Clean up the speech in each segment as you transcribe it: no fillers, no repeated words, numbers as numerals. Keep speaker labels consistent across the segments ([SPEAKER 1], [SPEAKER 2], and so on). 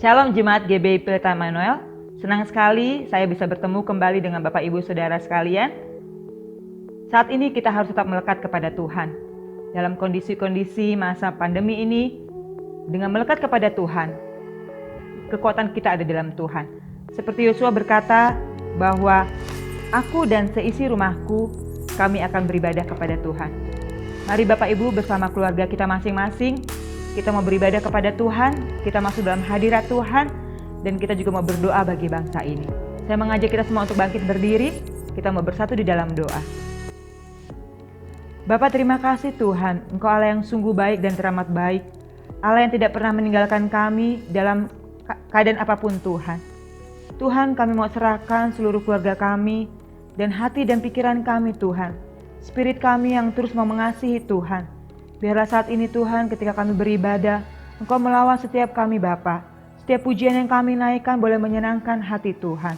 [SPEAKER 1] Shalom Jemaat GBI Pelita Emmanuel. Senang sekali saya bisa bertemu kembali dengan Bapak Ibu Saudara sekalian. Saat ini kita harus tetap melekat kepada Tuhan. Dalam kondisi-kondisi masa pandemi ini, dengan melekat kepada Tuhan, kekuatan kita ada dalam Tuhan. Seperti Yosua berkata bahwa aku dan seisi rumahku, kami akan beribadah kepada Tuhan. Mari Bapak Ibu bersama keluarga kita masing-masing, kita mau beribadah kepada Tuhan, kita masuk dalam hadirat Tuhan, dan kita juga mau berdoa bagi bangsa ini. Saya mengajak kita semua untuk bangkit berdiri, kita mau bersatu di dalam doa. Bapa, terima kasih Tuhan, Engkau Allah yang sungguh baik dan teramat baik, Allah yang tidak pernah meninggalkan kami dalam keadaan apapun Tuhan. Tuhan, kami mau serahkan seluruh keluarga kami, dan hati dan pikiran kami Tuhan, spirit kami yang terus mau mengasihi Tuhan. Biarlah saat ini Tuhan ketika kami beribadah, Engkau melawan setiap kami Bapa. Setiap pujian yang kami naikkan boleh menyenangkan hati Tuhan.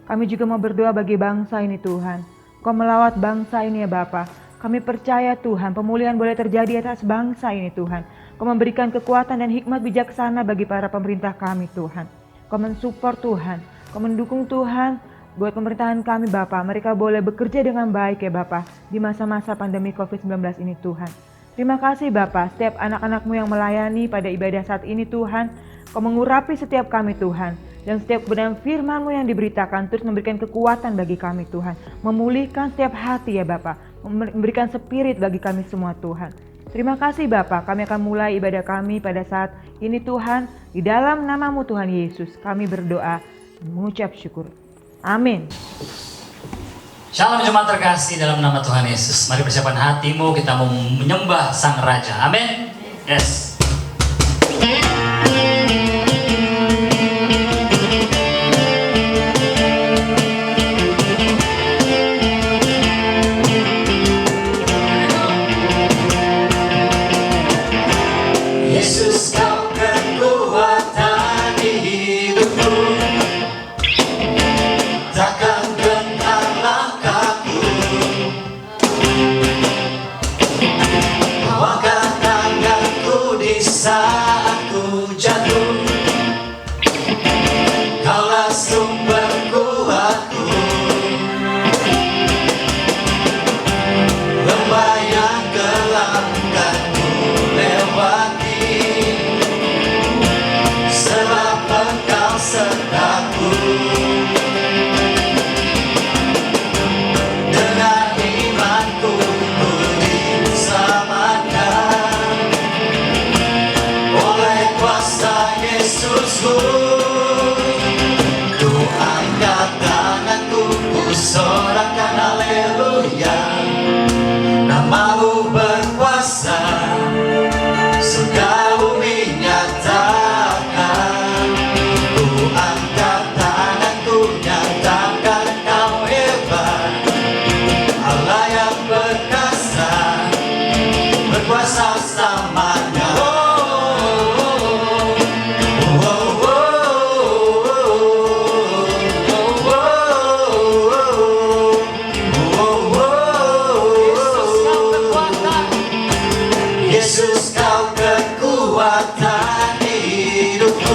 [SPEAKER 1] Kami juga mau berdoa bagi bangsa ini Tuhan. Engkau melawat bangsa ini ya Bapa. Kami percaya Tuhan pemulihan boleh terjadi atas bangsa ini Tuhan. Engkau memberikan kekuatan dan hikmat bijaksana bagi para pemerintah kami Tuhan. Engkau mensupport Tuhan. Engkau mendukung Tuhan buat pemerintahan kami Bapa. Mereka boleh bekerja dengan baik ya Bapa di masa-masa pandemi COVID-19 ini Tuhan. Terima kasih Bapa, setiap anak-anak-Mu yang melayani pada ibadah saat ini Tuhan, Kau mengurapi setiap kami Tuhan, dan setiap kebenaran firman-Mu yang diberitakan terus memberikan kekuatan bagi kami Tuhan, memulihkan setiap hati ya Bapa, memberikan spirit bagi kami semua Tuhan. Terima kasih Bapa, kami akan mulai ibadah kami pada saat ini Tuhan, di dalam nama-Mu Tuhan Yesus, kami berdoa, mengucap syukur. Amin.
[SPEAKER 2] Shalom jemaat terkasih dalam nama Tuhan Yesus. Mari persiapkan hatimu, kita mau menyembah Sang Raja. Amin. Yes. Yesus kau kekuatan di hidupku, takkan gentar langkahku. Kau angkat tanganku di saat ku jatuh, Kaulah sumber kuatku. Lembah yang gelap kan ku lewati, sebab Engkau sertaku. Dengan imanku ku diselamatkan oleh kuasa Yesusku. Ku angkat tanganku, ku sorakan haleluya. Nama-Mu berkuasa, surga bumi nyatakan. Ku angkat tanganku, nyatakan Kau hebat, Allah yang perkasa, berkuasa selamanya. Yesus kau kekuatan di hidupku,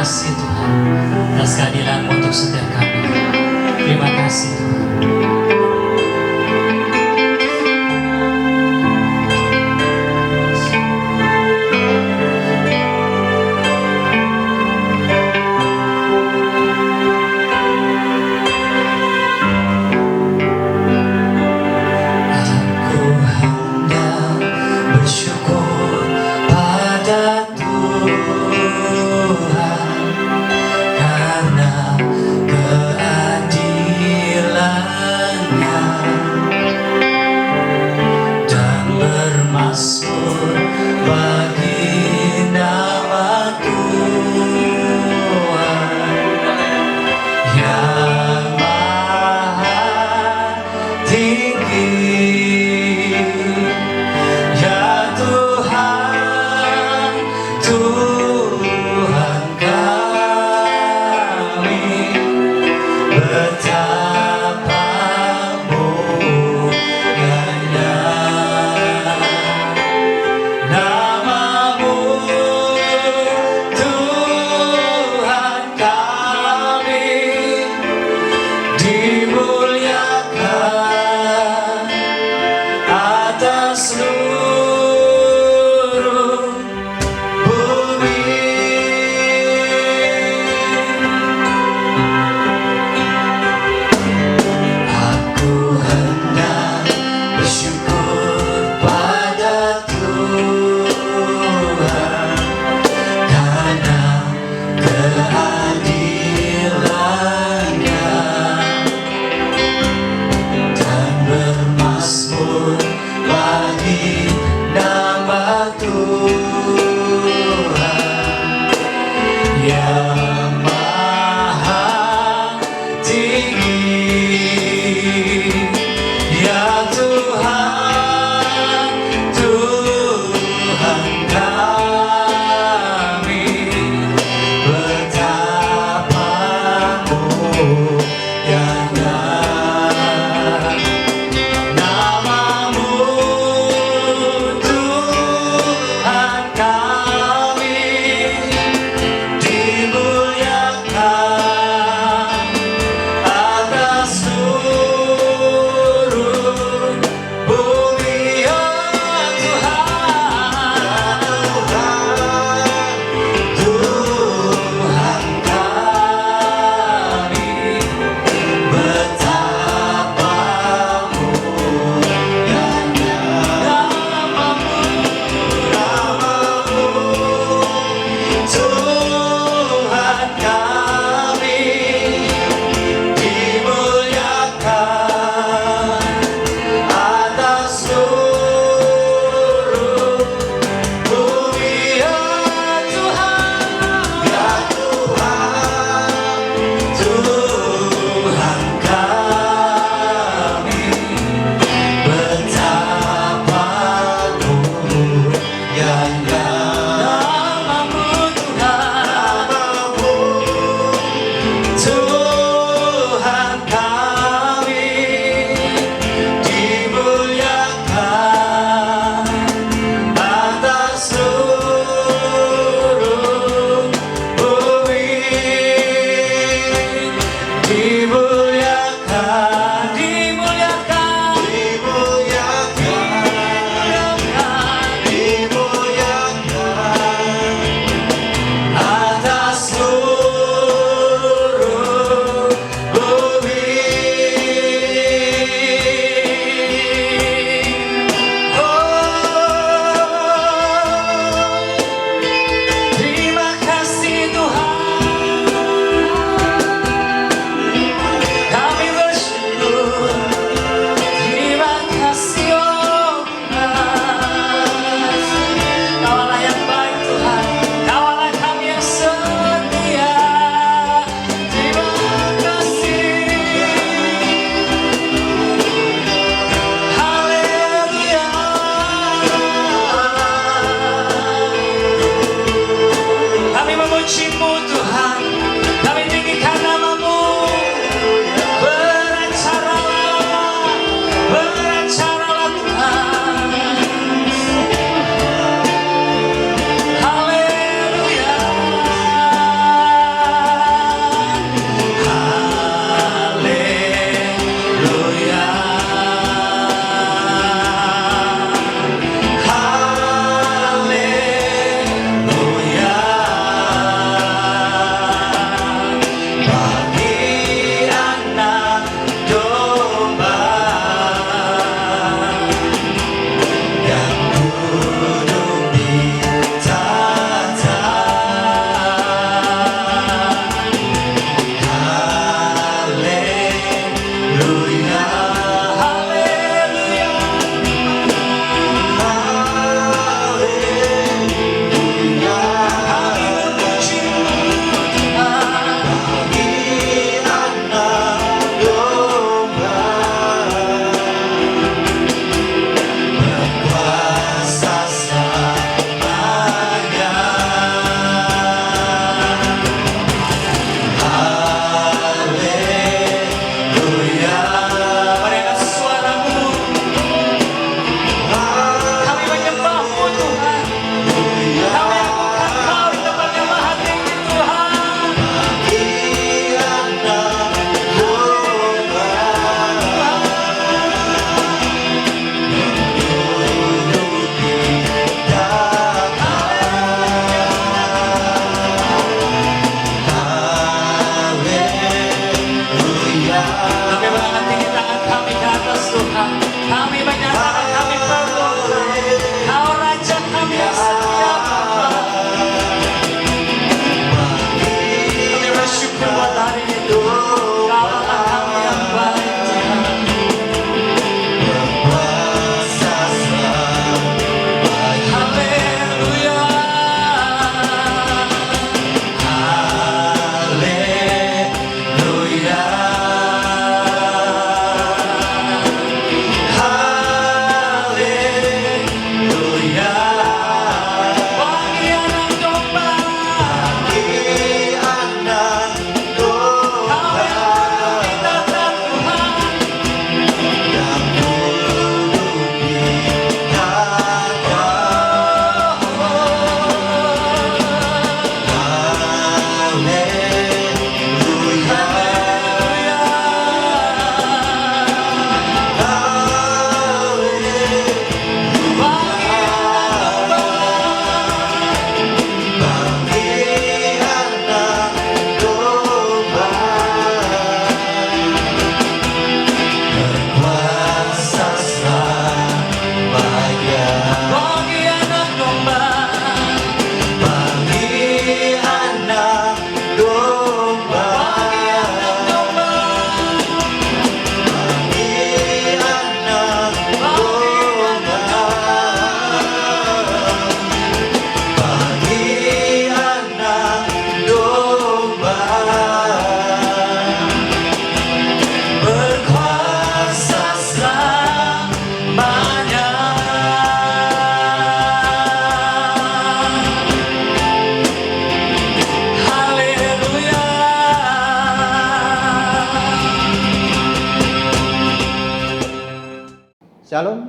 [SPEAKER 2] kasih Tuhan atas keadilan-Mu untuk setiap kami. Terima kasih Tuhan.
[SPEAKER 3] Aku hendak bersyukur pada Tuhan karena keadilan-Nya, dan bermasmur bagi nama Tuhan yang maha tinggi. Ya Tuhan, Tuhan kami, betapa mulianya.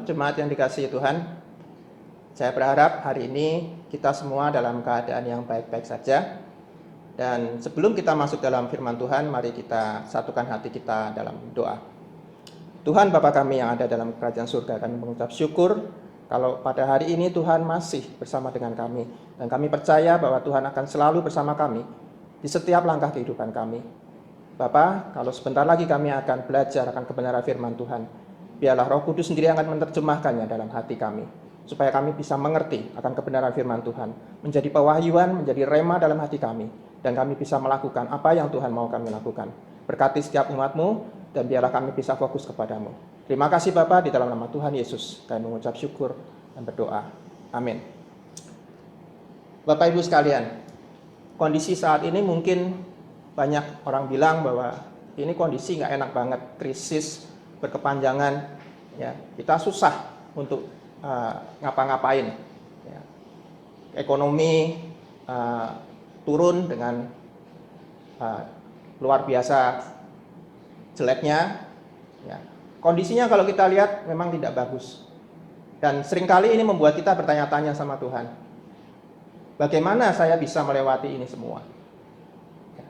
[SPEAKER 4] jemaat yang dikasihi Tuhan. Saya berharap hari ini kita semua dalam keadaan yang baik-baik saja. Dan sebelum kita masuk dalam firman Tuhan, mari kita satukan hati kita dalam doa. Tuhan Bapa kami yang ada dalam kerajaan surga, kami mengucap syukur kalau pada hari ini Tuhan masih bersama dengan kami. Dan kami percaya bahwa Tuhan akan selalu bersama kami di setiap langkah kehidupan kami. Bapa, kalau sebentar lagi kami akan belajar akan kebenaran firman Tuhan, biarlah Roh Kudus sendiri yang akan menerjemahkannya dalam hati kami, supaya kami bisa mengerti akan kebenaran firman Tuhan, menjadi pewahyuan, menjadi rema dalam hati kami, dan kami bisa melakukan apa yang Tuhan mau kami lakukan. Berkati setiap umat-Mu, dan biarlah kami bisa fokus kepadamu. Terima kasih Bapa, di dalam nama Tuhan Yesus, kami mengucap syukur dan berdoa. Amin. Bapak Ibu sekalian, kondisi saat ini mungkin banyak orang bilang bahwa ini kondisi nggak enak banget, krisis berkepanjangan, ya, kita susah untuk ngapa-ngapain, ya. Ekonomi turun dengan luar biasa jeleknya, ya. Kondisinya kalau kita lihat memang tidak bagus, dan seringkali ini membuat kita bertanya-tanya sama Tuhan, bagaimana saya bisa melewati ini semua?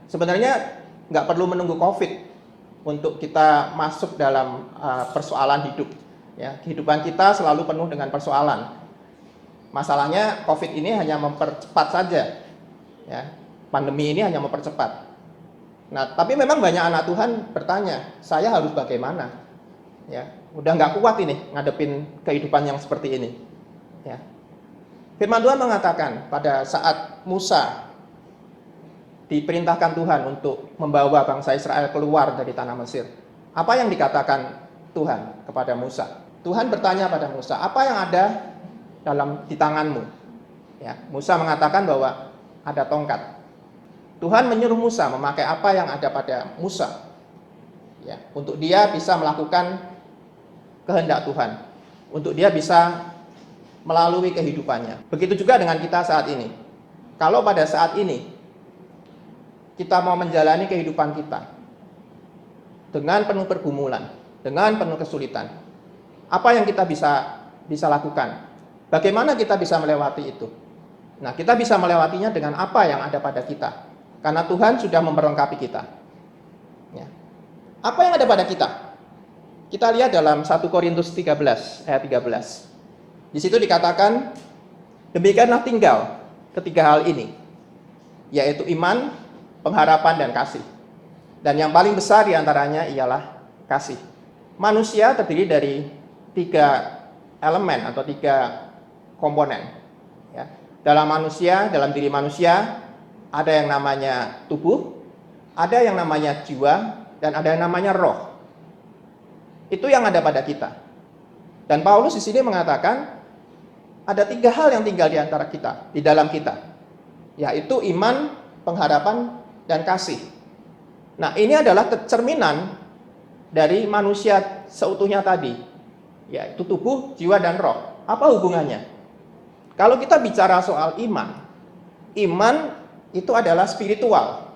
[SPEAKER 4] Sebenarnya nggak perlu menunggu COVID untuk kita masuk dalam persoalan hidup. Ya, kehidupan kita selalu penuh dengan persoalan. Masalahnya COVID ini hanya mempercepat saja. Ya, pandemi ini hanya mempercepat. Nah, tapi memang banyak anak Tuhan bertanya, saya harus bagaimana? Ya, udah nggak kuat ini ngadepin kehidupan yang seperti ini. Ya. Firman Tuhan mengatakan pada saat Musa diperintahkan Tuhan untuk membawa bangsa Israel keluar dari tanah Mesir, apa yang dikatakan Tuhan kepada Musa? Tuhan bertanya pada Musa, apa yang ada di tanganmu? Ya, Musa mengatakan bahwa ada tongkat. Tuhan menyuruh Musa memakai apa yang ada pada Musa, ya, untuk dia bisa melakukan kehendak Tuhan, untuk dia bisa melalui kehidupannya. Begitu juga dengan kita saat ini. Kalau pada saat ini kita mau menjalani kehidupan kita dengan penuh pergumulan, dengan penuh kesulitan, apa yang kita bisa lakukan? Bagaimana kita bisa melewati itu? Nah, kita bisa melewatinya dengan apa yang ada pada kita, karena Tuhan sudah memperlengkapi kita. Ya. Apa yang ada pada kita? Kita lihat dalam 1 Korintus 13 ayat 13. Di situ dikatakan, demikianlah tinggal ketiga hal ini, yaitu iman, pengharapan, dan kasih. Dan yang paling besar diantaranya ialah kasih. Manusia terdiri dari 3 elemen atau 3 komponen. Ya. Dalam diri manusia, ada yang namanya tubuh, ada yang namanya jiwa, dan ada yang namanya roh. Itu yang ada pada kita. Dan Paulus di sini mengatakan, ada 3 hal yang tinggal di antara kita, di dalam kita, yaitu iman, pengharapan, dan kasih. Nah, ini adalah cerminan dari manusia seutuhnya tadi, yaitu tubuh, jiwa, dan roh. Apa hubungannya? Kalau kita bicara soal iman itu adalah spiritual,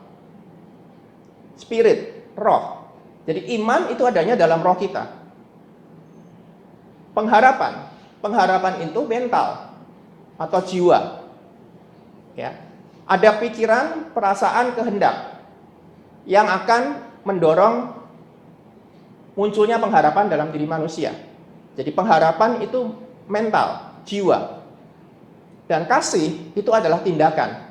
[SPEAKER 4] spirit, roh. Jadi iman itu adanya dalam roh kita. Pengharapan itu mental atau jiwa. Ya. Ada pikiran, perasaan, kehendak yang akan mendorong munculnya pengharapan dalam diri manusia. Jadi pengharapan itu mental, jiwa. Dan kasih itu adalah tindakan.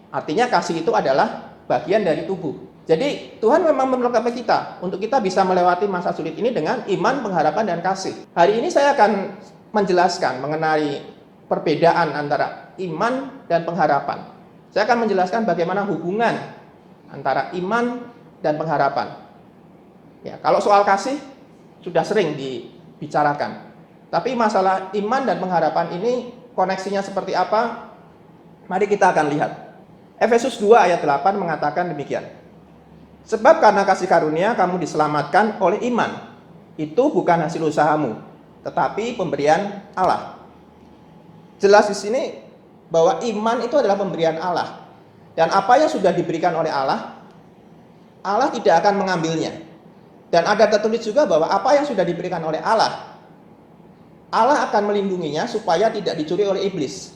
[SPEAKER 4] Artinya kasih itu adalah bagian dari tubuh. Jadi Tuhan memang memperlengkapi kita untuk kita bisa melewati masa sulit ini dengan iman, pengharapan, dan kasih. Hari ini saya akan menjelaskan mengenai perbedaan antara iman dan pengharapan. Saya akan menjelaskan bagaimana hubungan antara iman dan pengharapan. Ya, kalau soal kasih sudah sering dibicarakan. Tapi masalah iman dan pengharapan ini koneksinya seperti apa? Mari kita akan lihat. Efesus 2 ayat 8 mengatakan demikian. Sebab karena kasih karunia kamu diselamatkan oleh iman. Itu bukan hasil usahamu, tetapi pemberian Allah. Jelas di sini bahwa iman itu adalah pemberian Allah. Dan apa yang sudah diberikan oleh Allah, Allah tidak akan mengambilnya. Dan ada tertulis juga bahwa apa yang sudah diberikan oleh Allah, Allah akan melindunginya supaya tidak dicuri oleh iblis.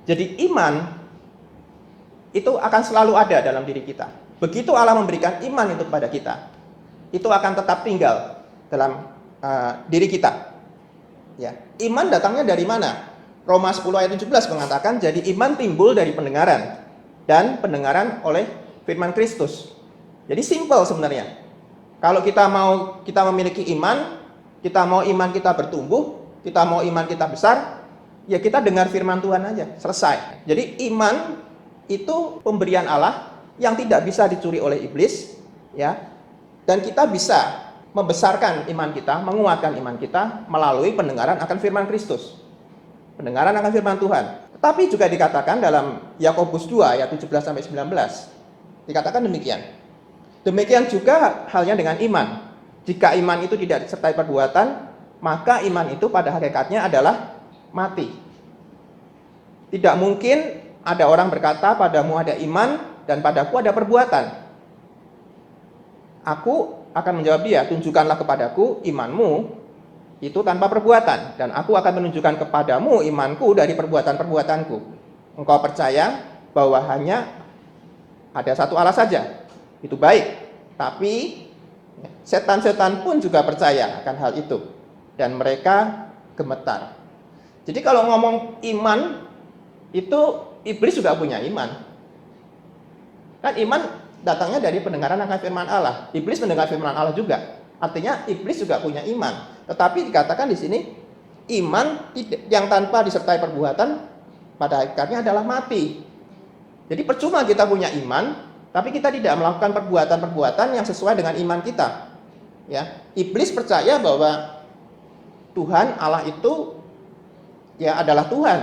[SPEAKER 4] Jadi iman itu akan selalu ada dalam diri kita. Begitu Allah memberikan iman itu kepada kita, itu akan tetap tinggal dalam diri kita. Ya, iman datangnya dari mana? Roma 10 ayat 17 mengatakan, jadi iman timbul dari pendengaran, dan pendengaran oleh firman Kristus. Jadi simple sebenarnya. Kalau kita memiliki iman, kita mau iman kita bertumbuh, kita mau iman kita besar, ya kita dengar firman Tuhan aja, selesai. Jadi iman itu pemberian Allah yang tidak bisa dicuri oleh iblis, ya. Dan kita bisa membesarkan iman kita, menguatkan iman kita melalui pendengaran akan firman Kristus. Pendengaran akan firman Tuhan. Tetapi juga dikatakan dalam Yakobus 2 ayat 17 sampai 19. Dikatakan demikian. Demikian juga halnya dengan iman. Jika iman itu tidak disertai perbuatan, maka iman itu pada hakikatnya adalah mati. Tidak mungkin ada orang berkata, padamu ada iman dan padaku ada perbuatan. Aku akan menjawab dia, tunjukkanlah kepadaku imanmu itu tanpa perbuatan, dan aku akan menunjukkan kepadamu imanku dari perbuatan-perbuatanku. Engkau percaya bahwa hanya ada satu Allah saja, itu baik. Tapi setan-setan pun juga percaya akan hal itu, dan mereka gemetar. Jadi kalau ngomong iman, itu iblis juga punya iman. Kan iman datangnya dari pendengaran akan firman Allah. Iblis mendengar firman Allah juga. Artinya iblis juga punya iman. Tetapi dikatakan di sini iman yang tanpa disertai perbuatan pada hakikatnya adalah mati. Jadi percuma kita punya iman, tapi kita tidak melakukan perbuatan-perbuatan yang sesuai dengan iman kita. Ya, iblis percaya bahwa Tuhan Allah itu ya adalah Tuhan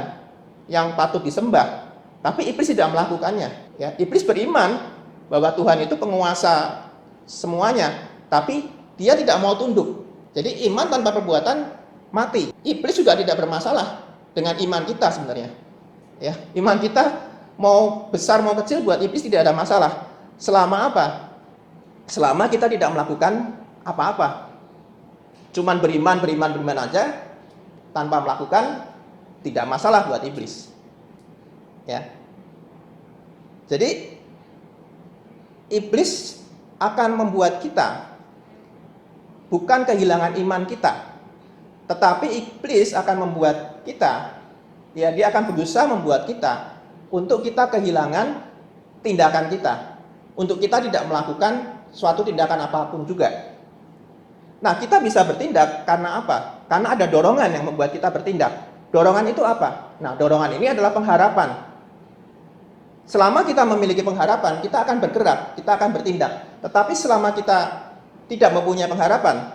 [SPEAKER 4] yang patut disembah, tapi iblis tidak melakukannya. Ya, iblis beriman bahwa Tuhan itu penguasa semuanya, tapi dia tidak mau tunduk. Jadi iman tanpa perbuatan mati. Iblis juga tidak bermasalah dengan iman kita sebenarnya. Ya, iman kita mau besar mau kecil buat iblis tidak ada masalah. Selama apa? Selama kita tidak melakukan apa-apa. Cuman beriman aja tanpa melakukan, tidak masalah buat iblis. Ya. Jadi iblis akan membuat kita bukan kehilangan iman kita, tetapi iblis akan membuat kita, ya dia akan berusaha membuat kita untuk kita kehilangan tindakan kita, untuk kita tidak melakukan suatu tindakan apapun juga. Nah, kita bisa bertindak karena apa? Karena ada dorongan yang membuat kita bertindak. Dorongan itu apa? Nah, dorongan ini adalah pengharapan. Selama kita memiliki pengharapan, kita akan bergerak, kita akan bertindak. Tetapi selama kita tidak mempunyai pengharapan,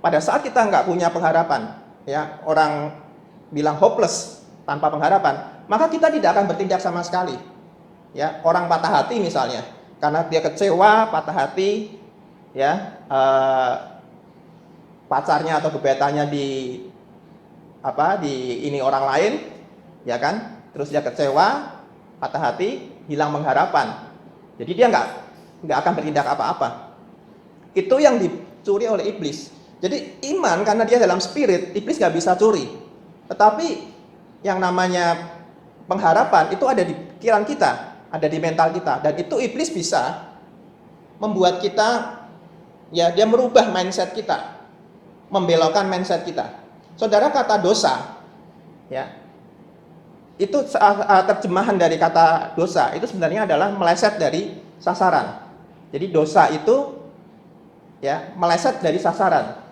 [SPEAKER 4] pada saat kita nggak punya pengharapan, ya orang bilang hopeless, tanpa pengharapan, maka kita tidak akan bertindak sama sekali. Ya, orang patah hati misalnya, karena dia kecewa, patah hati, ya pacarnya atau gebetannya di ini orang lain, ya kan? Terus dia kecewa, patah hati, hilang pengharapan. Jadi dia nggak akan bertindak apa-apa. Itu yang dicuri oleh iblis. Jadi iman karena dia dalam spirit, iblis nggak bisa curi. Tetapi yang namanya pengharapan itu ada di pikiran kita, ada di mental kita, dan itu iblis bisa membuat kita, ya dia merubah mindset kita, membelokkan mindset kita. Saudara, kata dosa, ya itu terjemahan dari kata dosa itu sebenarnya adalah meleset dari sasaran. Jadi dosa itu ya meleset dari sasaran.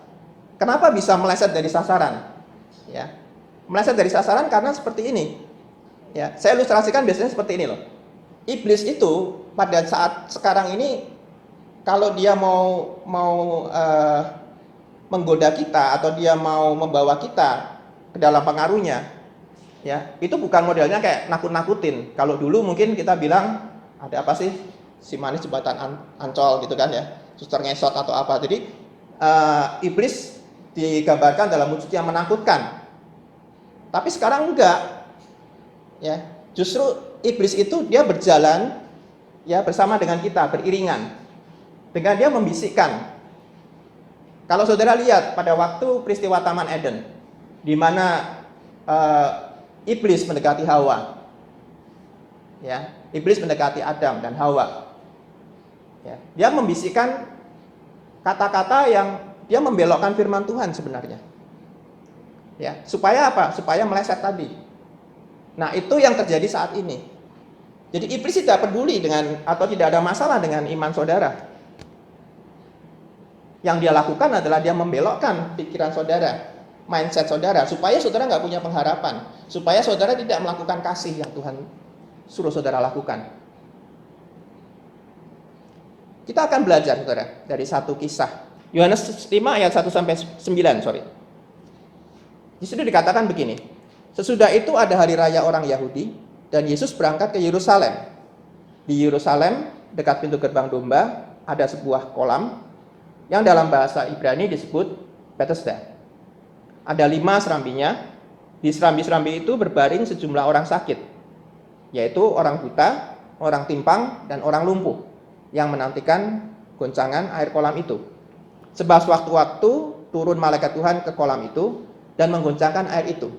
[SPEAKER 4] Kenapa bisa meleset dari sasaran? Ya, meleset dari sasaran karena seperti ini. Ya, saya ilustrasikan biasanya seperti ini loh. Iblis itu pada saat sekarang ini kalau dia mau menggoda kita atau dia mau membawa kita ke dalam pengaruhnya, ya itu bukan modelnya kayak nakut-nakutin. Kalau dulu mungkin kita bilang ada apa sih, si manis jembatan Ancol gitu kan ya, suster ngesot atau apa. Jadi iblis digambarkan dalam wujud yang menakutkan. Tapi sekarang enggak. Ya, justru iblis itu dia berjalan ya bersama dengan kita, beriringan. Dengan dia membisikkan. Kalau saudara lihat pada waktu peristiwa Taman Eden, di mana iblis mendekati Hawa. Ya, iblis mendekati Adam dan Hawa. Ya, dia membisikkan kata-kata yang dia membelokkan firman Tuhan sebenarnya. Ya, supaya apa? Supaya meleset tadi. Nah, itu yang terjadi saat ini. Jadi iblis tidak peduli dengan atau tidak ada masalah dengan iman saudara. Yang dia lakukan adalah dia membelokkan pikiran saudara, mindset saudara, supaya saudara nggak punya pengharapan, supaya saudara tidak melakukan kasih yang Tuhan suruh saudara lakukan. Kita akan belajar, saudara, dari satu kisah. Yohanes 5 ayat 1 sampai 9, sorry. Di situ dikatakan begini. Sesudah itu ada hari raya orang Yahudi dan Yesus berangkat ke Yerusalem. Di Yerusalem, dekat pintu gerbang domba, ada sebuah kolam yang dalam bahasa Ibrani disebut Bethesda. Ada 5 serambinya. Di serambi-serambi itu berbaring sejumlah orang sakit, yaitu orang buta, orang timpang, dan orang lumpuh yang menantikan goncangan air kolam itu. Sebab sewaktu-waktu turun malaikat Tuhan ke kolam itu dan menggoncangkan air itu.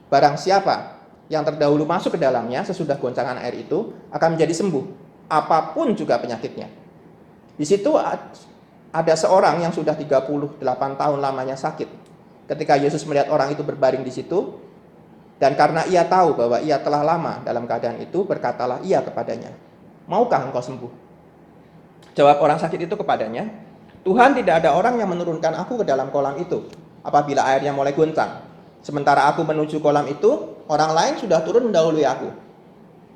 [SPEAKER 4] Barang siapa yang terdahulu masuk ke dalamnya sesudah goncangan air itu akan menjadi sembuh, apapun juga penyakitnya. Di situ ada seorang yang sudah 38 tahun lamanya sakit. Ketika Yesus melihat orang itu berbaring di situ, dan karena ia tahu bahwa ia telah lama dalam keadaan itu, berkatalah ia kepadanya, "Maukah engkau sembuh?" Jawab orang sakit itu kepadanya, "Tuhan, tidak ada orang yang menurunkan aku ke dalam kolam itu apabila airnya mulai goncang. Sementara aku menuju kolam itu, orang lain sudah turun mendahului aku."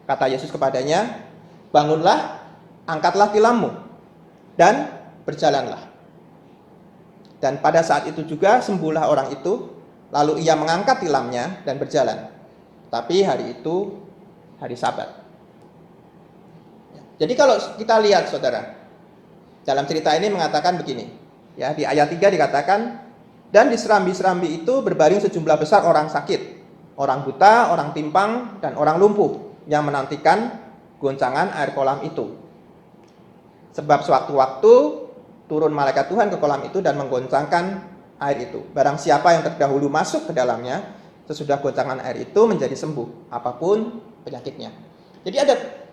[SPEAKER 4] Kata Yesus kepadanya, "Bangunlah, angkatlah tilammu, dan berjalanlah." Dan pada saat itu juga sembuhlah orang itu, lalu ia mengangkat tilamnya dan berjalan. Tapi hari itu hari Sabat. Jadi kalau kita lihat, saudara, dalam cerita ini mengatakan begini, ya, di ayat 3 dikatakan, dan di serambi-serambi itu berbaring sejumlah besar orang sakit, orang buta, orang timpang, dan orang lumpuh yang menantikan goncangan air kolam itu. Sebab sewaktu-waktu turun malaikat Tuhan ke kolam itu dan menggoncangkan air itu. Barang siapa yang terdahulu masuk ke dalamnya sesudah goncangan air itu menjadi sembuh, apapun penyakitnya. Jadi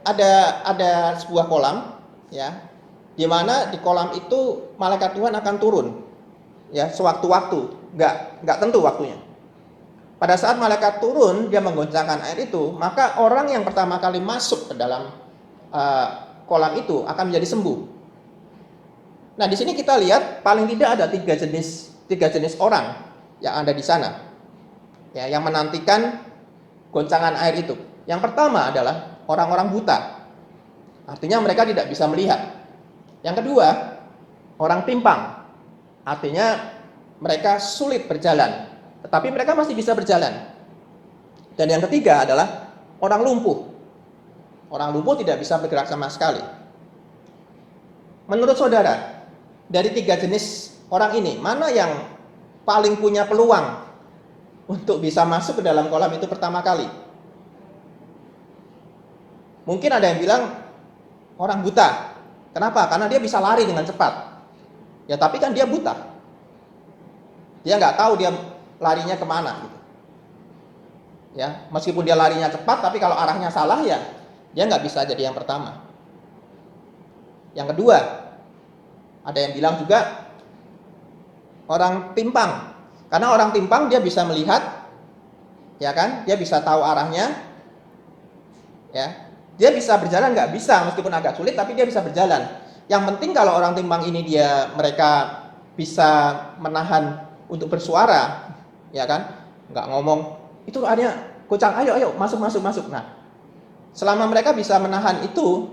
[SPEAKER 4] ada sebuah kolam, ya, di mana di kolam itu malaikat Tuhan akan turun, ya, sewaktu-waktu, nggak tentu waktunya. Pada saat malaikat turun, dia menggoncangkan air itu, maka orang yang pertama kali masuk ke dalam kolam itu akan menjadi sembuh. Nah, di sini kita lihat paling tidak ada tiga jenis orang yang ada di sana, ya, yang menantikan goncangan air itu. Yang pertama adalah orang-orang buta, artinya mereka tidak bisa melihat. Yang kedua, orang timpang, artinya mereka sulit berjalan, tetapi mereka masih bisa berjalan. Dan yang ketiga adalah orang lumpuh. Orang lumpuh tidak bisa bergerak sama sekali. Menurut saudara, dari tiga jenis orang ini, mana yang paling punya peluang untuk bisa masuk ke dalam kolam itu pertama kali? Mungkin ada yang bilang orang buta. Kenapa? Karena dia bisa lari dengan cepat. Ya, tapi kan dia buta. Dia nggak tahu dia larinya kemana. Gitu. Ya, meskipun dia larinya cepat, tapi kalau arahnya salah, ya dia nggak bisa jadi yang pertama. Yang kedua, ada yang bilang juga orang timpang. Karena orang timpang dia bisa melihat, ya kan? Dia bisa tahu arahnya, ya. Dia bisa berjalan nggak bisa, meskipun agak sulit, tapi dia bisa berjalan. Yang penting kalau orang timpang ini mereka bisa menahan untuk bersuara, ya kan? Nggak ngomong, itu airnya gocang, ayo masuk. Nah, selama mereka bisa menahan itu,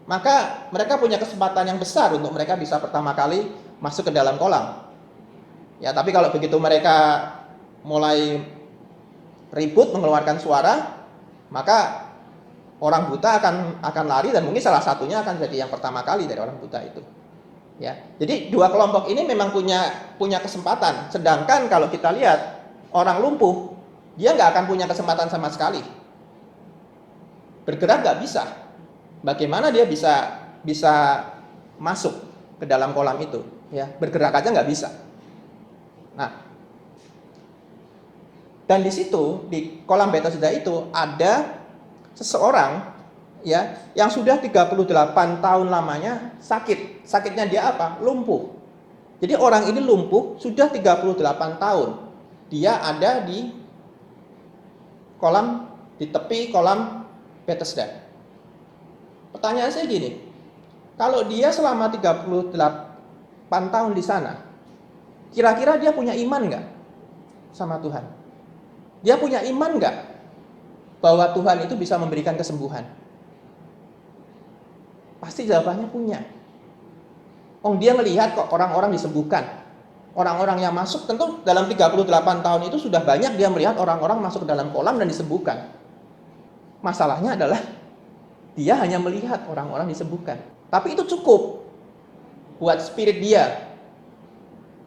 [SPEAKER 4] maka mereka punya kesempatan yang besar untuk mereka bisa pertama kali masuk ke dalam kolam. Ya, tapi kalau begitu mereka mulai ribut mengeluarkan suara, maka orang buta akan lari dan mungkin salah satunya akan jadi yang pertama kali dari orang buta itu. Ya, jadi dua kelompok ini memang punya kesempatan. Sedangkan kalau kita lihat orang lumpuh, dia nggak akan punya kesempatan sama sekali. Bergerak nggak bisa. Bagaimana dia bisa masuk ke dalam kolam itu? Ya, bergerak aja nggak bisa. Nah, Dan di situ, di kolam Bethesda itu ada seseorang ya yang sudah 38 tahun lamanya sakit. Sakitnya dia apa? Lumpuh. Jadi orang ini lumpuh sudah 38 tahun. Dia ada di tepi kolam Bethesda. Pertanyaan saya gini, kalau dia selama 38 tahun di sana, kira-kira dia punya iman nggak sama Tuhan? Dia punya iman nggak bahwa Tuhan itu bisa memberikan kesembuhan? Pasti jawabannya punya. Dia melihat kok orang-orang disembuhkan. Orang-orang yang masuk, tentu dalam 38 tahun itu sudah banyak dia melihat orang-orang masuk ke dalam kolam dan disembuhkan. Masalahnya adalah dia hanya melihat orang-orang disembuhkan. Tapi itu cukup buat spirit dia,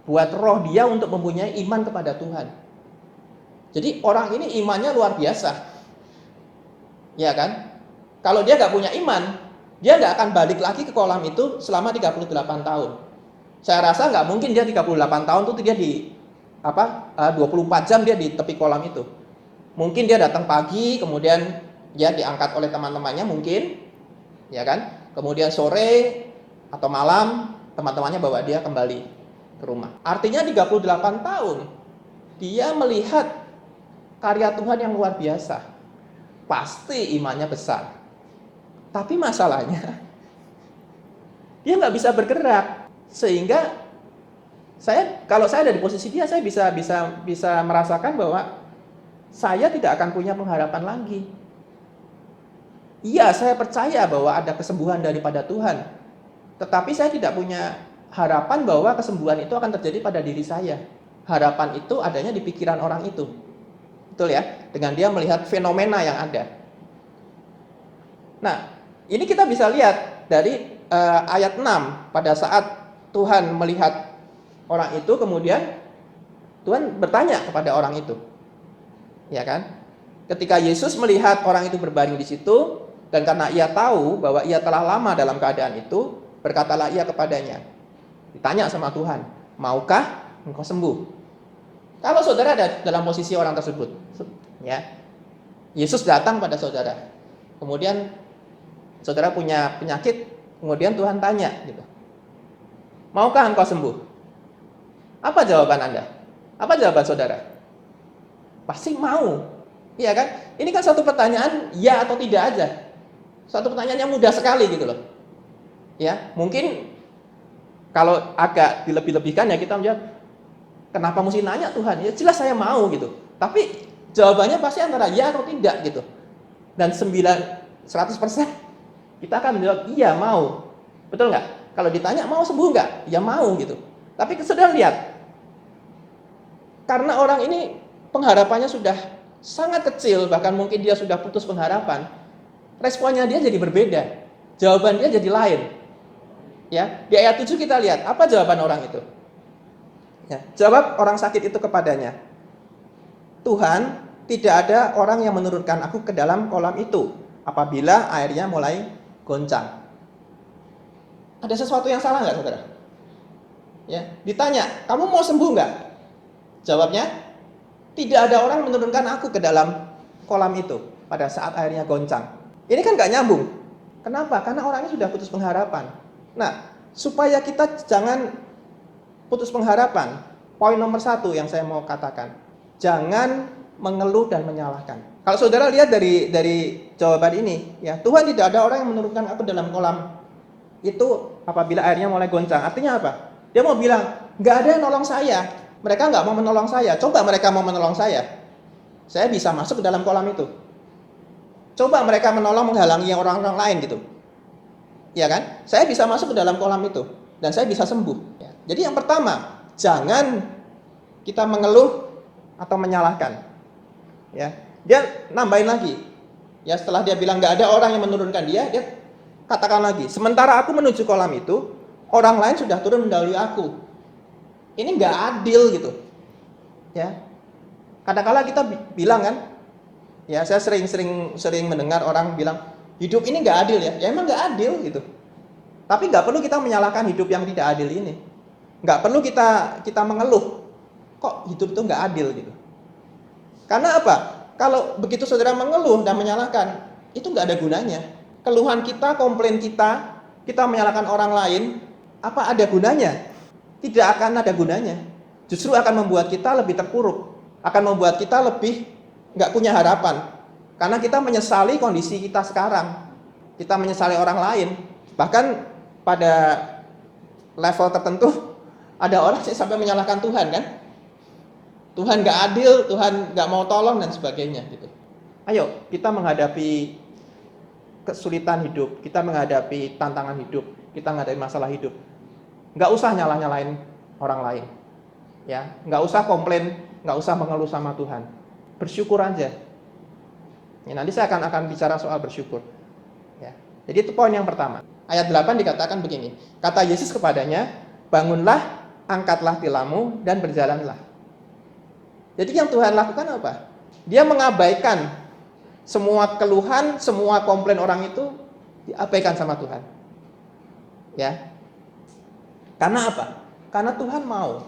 [SPEAKER 4] buat roh dia untuk mempunyai iman kepada Tuhan. Jadi orang ini imannya luar biasa. Ya kan? Kalau dia nggak punya iman, dia nggak akan balik lagi ke kolam itu selama 38 tahun. Saya rasa nggak mungkin dia 38 tahun itu dia di 24 jam dia di tepi kolam itu. Mungkin dia datang pagi, kemudian dia diangkat oleh teman-temannya mungkin, ya kan? Kemudian sore atau malam teman-temannya bawa dia kembali ke rumah. Artinya 38 tahun dia melihat karya Tuhan yang luar biasa. Pasti imannya besar. Tapi masalahnya dia nggak bisa bergerak. Sehingga kalau saya ada di posisi dia, saya bisa merasakan bahwa saya tidak akan punya pengharapan lagi. Iya, saya percaya bahwa ada kesembuhan daripada Tuhan. Tetapi saya tidak punya harapan bahwa kesembuhan itu akan terjadi pada diri saya. Harapan itu adanya di pikiran orang itu. Betul ya? Dengan dia melihat fenomena yang ada. Nah, ini kita bisa lihat dari ayat 6 pada saat Tuhan melihat orang itu, kemudian Tuhan bertanya kepada orang itu. Ya kan? Ketika Yesus melihat orang itu berbaring di situ, dan karena ia tahu bahwa ia telah lama dalam keadaan itu, berkatalah ia kepadanya. Ditanya sama Tuhan, maukah engkau sembuh? Kalau saudara ada dalam posisi orang tersebut, ya, Yesus datang pada saudara. Kemudian saudara punya penyakit, kemudian Tuhan tanya gitu. Maukah engkau sembuh? Apa jawaban Anda? Apa jawaban saudara? Pasti mau. Iya kan? Ini kan satu pertanyaan ya atau tidak aja. Satu pertanyaan yang mudah sekali gitu loh. Ya, mungkin kalau agak dilebih-lebihkan ya kita menjawab, kenapa mesti nanya Tuhan? Ya jelas saya mau gitu. Tapi jawabannya pasti antara ya atau tidak gitu. Dan 100% kita akan menjawab iya mau. Betul nggak? Kalau ditanya mau sembuh nggak? Ya mau gitu. Tapi sudah lihat, karena orang ini pengharapannya sudah sangat kecil, bahkan mungkin dia sudah putus pengharapan, responnya dia jadi berbeda. Jawaban dia jadi lain. Ya, di ayat 7 kita lihat apa jawaban orang itu. Ya, jawab orang sakit itu kepadanya, Tuhan, tidak ada orang yang menurunkan aku ke dalam kolam itu apabila airnya mulai goncang. Ada sesuatu yang salah nggak, saudara? Ya, ditanya, kamu mau sembuh nggak? Jawabnya, tidak ada orang menurunkan aku ke dalam kolam itu pada saat airnya goncang. Ini kan nggak nyambung. Kenapa? Karena orang ini sudah putus pengharapan. Nah, supaya kita jangan putus pengharapan, poin nomor 1 yang saya mau katakan, jangan mengeluh dan menyalahkan. Kalau saudara lihat dari jawaban ini, ya, Tuhan tidak ada orang yang menurunkan aku dalam kolam itu apabila airnya mulai goncang. Artinya apa? Dia mau bilang, nggak ada yang nolong saya. Mereka nggak mau menolong saya. Coba mereka mau menolong saya bisa masuk ke dalam kolam itu. Coba mereka menolong menghalangi orang-orang lain gitu. Ya kan? Saya bisa masuk ke dalam kolam itu dan saya bisa sembuh. Ya. Jadi yang pertama, jangan kita mengeluh atau menyalahkan. Ya, dia nambahin lagi. Ya, setelah dia bilang nggak ada orang yang menurunkan dia katakan lagi, sementara aku menuju kolam itu, orang lain sudah turun mendahului aku. Ini nggak adil gitu. Ya, kadang-kala kita bilang kan, ya saya sering mendengar orang bilang hidup ini nggak adil ya. Ya emang nggak adil gitu. Tapi nggak perlu kita menyalahkan hidup yang tidak adil ini. Nggak perlu kita mengeluh. Kok hidup itu nggak adil gitu. Karena apa? Kalau begitu saudara mengeluh dan menyalahkan, itu nggak ada gunanya. Keluhan kita, komplain kita, kita menyalahkan orang lain, apa ada gunanya? Tidak akan ada gunanya. Justru akan membuat kita lebih terpuruk, akan membuat kita lebih nggak punya harapan. Karena kita menyesali kondisi kita sekarang, kita menyesali orang lain. Bahkan pada level tertentu, ada orang sih sampai menyalahkan Tuhan kan? Tuhan nggak adil, Tuhan nggak mau tolong dan sebagainya gitu. Ayo kita menghadapi kesulitan hidup, kita menghadapi tantangan hidup, kita menghadapi masalah hidup. Nggak usah nyalahin orang lain, ya. Nggak usah komplain, nggak usah mengeluh sama Tuhan. Bersyukur aja. Ya, nanti saya akan bicara soal bersyukur. Ya. Jadi itu poin yang pertama. Ayat 8 dikatakan begini. Kata Yesus kepadanya, bangunlah, angkatlah tilammu dan berjalanlah. Jadi yang Tuhan lakukan apa? Dia mengabaikan semua keluhan, semua komplain orang itu diabaikan sama Tuhan. Ya. Karena apa? Karena Tuhan mau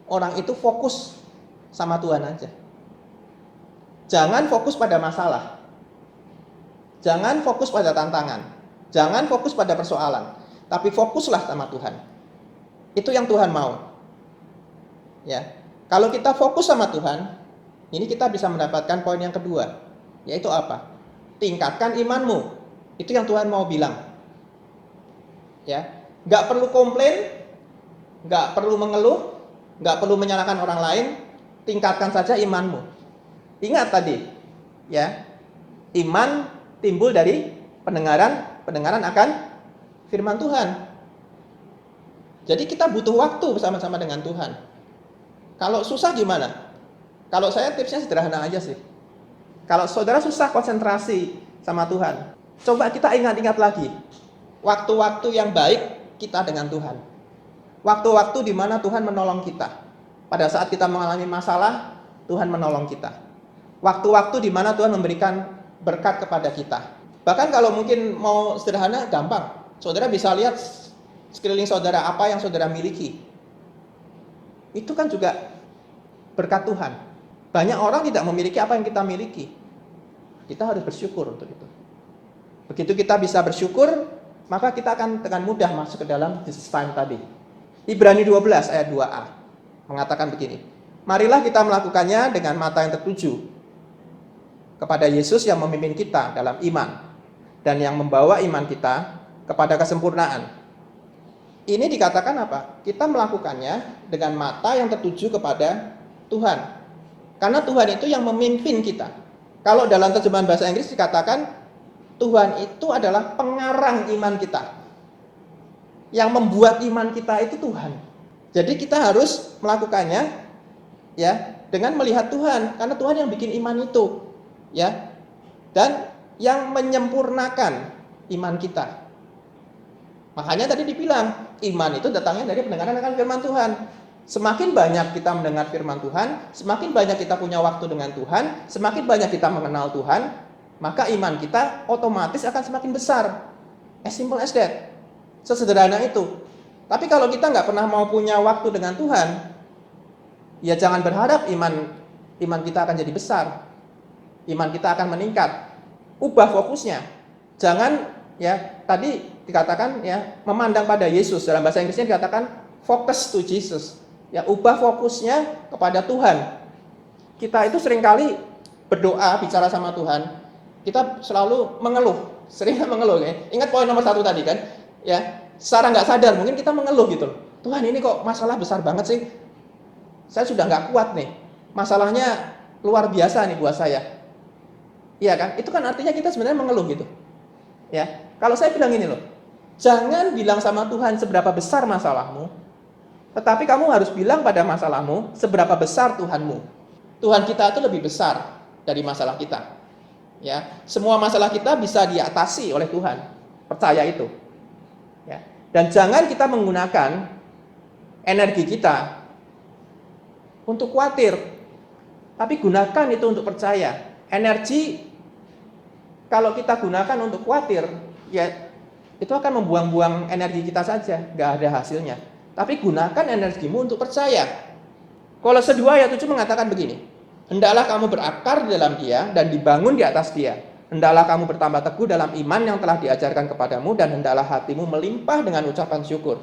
[SPEAKER 4] orang itu fokus sama Tuhan aja. Jangan fokus pada masalah. Jangan fokus pada tantangan. Jangan fokus pada persoalan. Tapi fokuslah sama Tuhan. Itu yang Tuhan mau. Ya. Kalau kita fokus sama Tuhan, ini kita bisa mendapatkan poin yang kedua, yaitu apa? Tingkatkan imanmu. Itu yang Tuhan mau bilang. Ya, nggak perlu komplain, nggak perlu mengeluh, nggak perlu menyalahkan orang lain. Tingkatkan saja imanmu. Ingat tadi, ya, iman timbul dari pendengaran akan firman Tuhan. Jadi kita butuh waktu bersama-sama dengan Tuhan. Kalau susah gimana? Kalau saya tipsnya sederhana aja sih. Kalau saudara susah konsentrasi sama Tuhan, coba kita ingat-ingat lagi waktu-waktu yang baik kita dengan Tuhan. Waktu-waktu di mana Tuhan menolong kita. Pada saat kita mengalami masalah, Tuhan menolong kita. Waktu-waktu di mana Tuhan memberikan berkat kepada kita. Bahkan kalau mungkin mau sederhana, gampang. Saudara bisa lihat sekeliling saudara apa yang saudara miliki. Itu kan juga berkat Tuhan. Banyak orang tidak memiliki apa yang kita miliki. Kita harus bersyukur untuk itu. Begitu kita bisa bersyukur, maka kita akan dengan mudah masuk ke dalam Jesus time tadi. Ibrani 12 ayat 2a mengatakan begini. Marilah kita melakukannya dengan mata yang tertuju kepada Yesus yang memimpin kita dalam iman dan yang membawa iman kita kepada kesempurnaan. Ini dikatakan apa? Kita melakukannya dengan mata yang tertuju kepada Tuhan. Karena Tuhan itu yang memimpin kita. Kalau dalam terjemahan bahasa Inggris dikatakan Tuhan itu adalah pengarang iman kita. Yang membuat iman kita itu Tuhan. Jadi kita harus melakukannya ya dengan melihat Tuhan, karena Tuhan yang bikin iman itu, ya. Dan yang menyempurnakan iman kita. Makanya tadi dibilang, iman itu datangnya dari pendengaran akan firman Tuhan. Semakin banyak kita mendengar firman Tuhan, semakin banyak kita punya waktu dengan Tuhan, semakin banyak kita mengenal Tuhan, maka iman kita otomatis akan semakin besar. As simple as that. Sesederhana itu. Tapi kalau kita nggak pernah mau punya waktu dengan Tuhan, ya jangan berharap iman kita akan jadi besar. Iman kita akan meningkat. Ubah fokusnya. Jangan ya tadi dikatakan ya memandang pada Yesus. Dalam bahasa Inggrisnya dikatakan focus to Jesus. Ya ubah fokusnya kepada Tuhan. Kita itu seringkali berdoa bicara sama Tuhan, kita selalu mengeluh, sering mengeluh ya. Ingat poin nomor 1 tadi kan? Ya, secara nggak sadar mungkin kita mengeluh gitu. Tuhan ini kok masalah besar banget sih. Saya sudah nggak kuat nih. Masalahnya luar biasa nih buat saya. Iya kan? Itu kan artinya kita sebenarnya mengeluh gitu. Ya, kalau saya bilang ini loh, jangan bilang sama Tuhan seberapa besar masalahmu, tetapi kamu harus bilang pada masalahmu seberapa besar Tuhanmu. Tuhan kita itu lebih besar dari masalah kita. Ya, semua masalah kita bisa diatasi oleh Tuhan. Percaya itu. Ya. Dan jangan kita menggunakan energi kita untuk khawatir, tapi gunakan itu untuk percaya. Energi kalau kita gunakan untuk khawatir, ya itu akan membuang-buang energi kita saja, nggak ada hasilnya. Tapi gunakan energimu untuk percaya. Kolose 2 ayat 7 mengatakan begini, Hendaklah kamu berakar di dalam Dia dan dibangun di atas Dia. Hendaklah kamu bertambah teguh dalam iman yang telah diajarkan kepadamu, dan hendaklah hatimu melimpah dengan ucapan syukur.